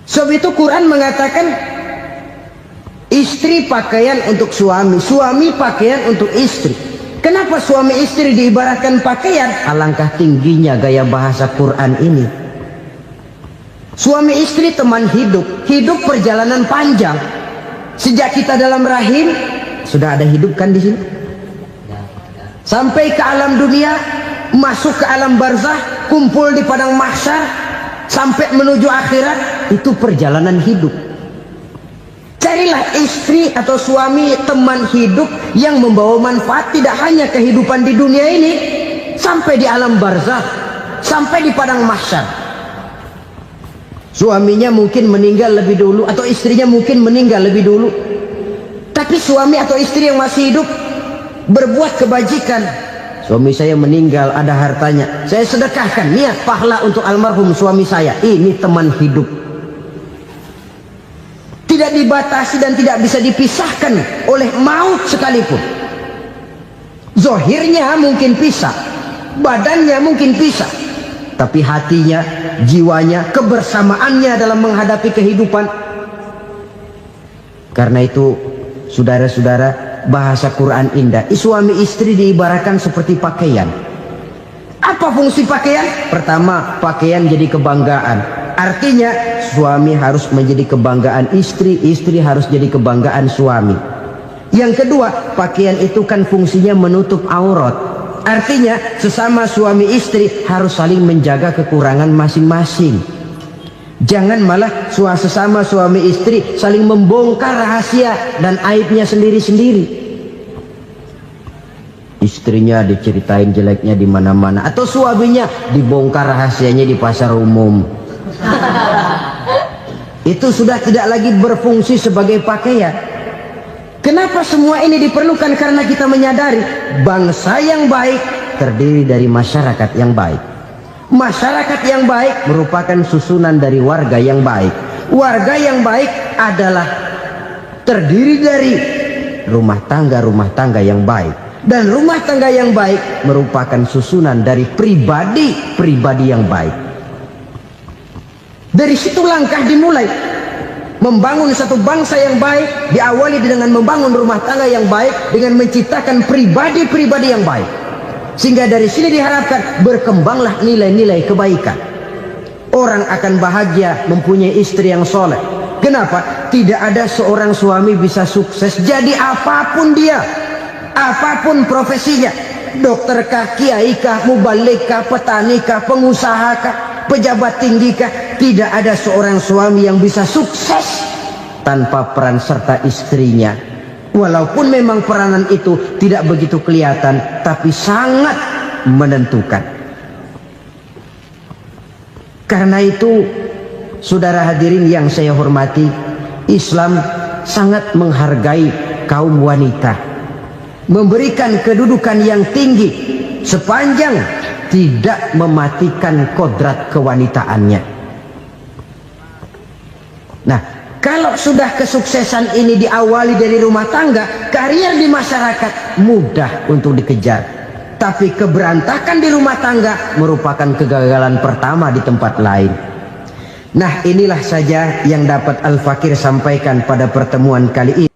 Sebab itu Quran mengatakan istri pakaian untuk suami, suami pakaian untuk istri. Kenapa suami istri diibaratkan pakaian? Alangkah tingginya gaya bahasa Quran ini. Suami istri teman hidup, hidup perjalanan panjang. Sejak kita dalam rahim sudah ada hidup kan di sini. Sampai ke alam dunia, masuk ke alam barzah, kumpul di padang mahsyar, sampai menuju akhirat, itu perjalanan hidup. Carilah istri atau suami teman hidup yang membawa manfaat tidak hanya kehidupan di dunia ini, sampai di alam barzah, sampai di padang mahsyar. Suaminya mungkin meninggal lebih dulu atau istrinya mungkin meninggal lebih dulu, tapi suami atau istri yang masih hidup berbuat kebajikan. Suami saya meninggal, ada hartanya, saya sedekahkan, niat pahala untuk almarhum suami saya. Ini teman hidup, tidak dibatasi dan tidak bisa dipisahkan oleh maut sekalipun. Zohirnya mungkin pisah, badannya mungkin pisah, tapi hatinya, jiwanya, kebersamaannya dalam menghadapi kehidupan. Karena itu saudara-saudara, bahasa Quran indah. Suami istri diibaratkan seperti pakaian. Apa fungsi pakaian? Pertama, pakaian jadi kebanggaan. Artinya suami harus menjadi kebanggaan istri, istri harus jadi kebanggaan suami. Yang kedua, pakaian itu kan fungsinya menutup aurat. Artinya sesama suami istri harus saling menjaga kekurangan masing-masing. Jangan malah sesama suami istri saling membongkar rahasia dan aibnya sendiri-sendiri. Istrinya diceritain jeleknya di mana-mana, atau suaminya dibongkar rahasianya di pasar umum. Itu sudah tidak lagi berfungsi sebagai pakaian. Kenapa semua ini diperlukan? Karena kita menyadari bangsa yang baik terdiri dari masyarakat yang baik. Masyarakat yang baik merupakan susunan dari warga yang baik. Warga yang baik adalah terdiri dari rumah tangga yang baik. Dan rumah tangga yang baik merupakan susunan dari pribadi yang baik. Dari situ langkah dimulai. Membangun satu bangsa yang baik diawali dengan membangun rumah tangga yang baik, dengan menciptakan pribadi-pribadi yang baik. Sehingga dari sini diharapkan berkembanglah nilai-nilai kebaikan. Orang akan bahagia mempunyai istri yang soleh. Kenapa? Tidak ada seorang suami bisa sukses jadi apapun dia, apapun profesinya. Dokterkah, kiaikah, mubalikah, petanikah, pengusahakah, pejabat tinggikah, tidak ada seorang suami yang bisa sukses tanpa peran serta istrinya. Walaupun memang peranan itu tidak begitu kelihatan, tapi sangat menentukan. Karena itu, saudara hadirin yang saya hormati, Islam sangat menghargai kaum wanita, memberikan kedudukan yang tinggi sepanjang tidak mematikan kodrat kewanitaannya. Nah, kalau sudah kesuksesan ini diawali dari rumah tangga, karier di masyarakat mudah untuk dikejar. Tapi keberantakan di rumah tangga merupakan kegagalan pertama di tempat lain. Nah, inilah saja yang dapat Al-Fakir sampaikan pada pertemuan kali ini.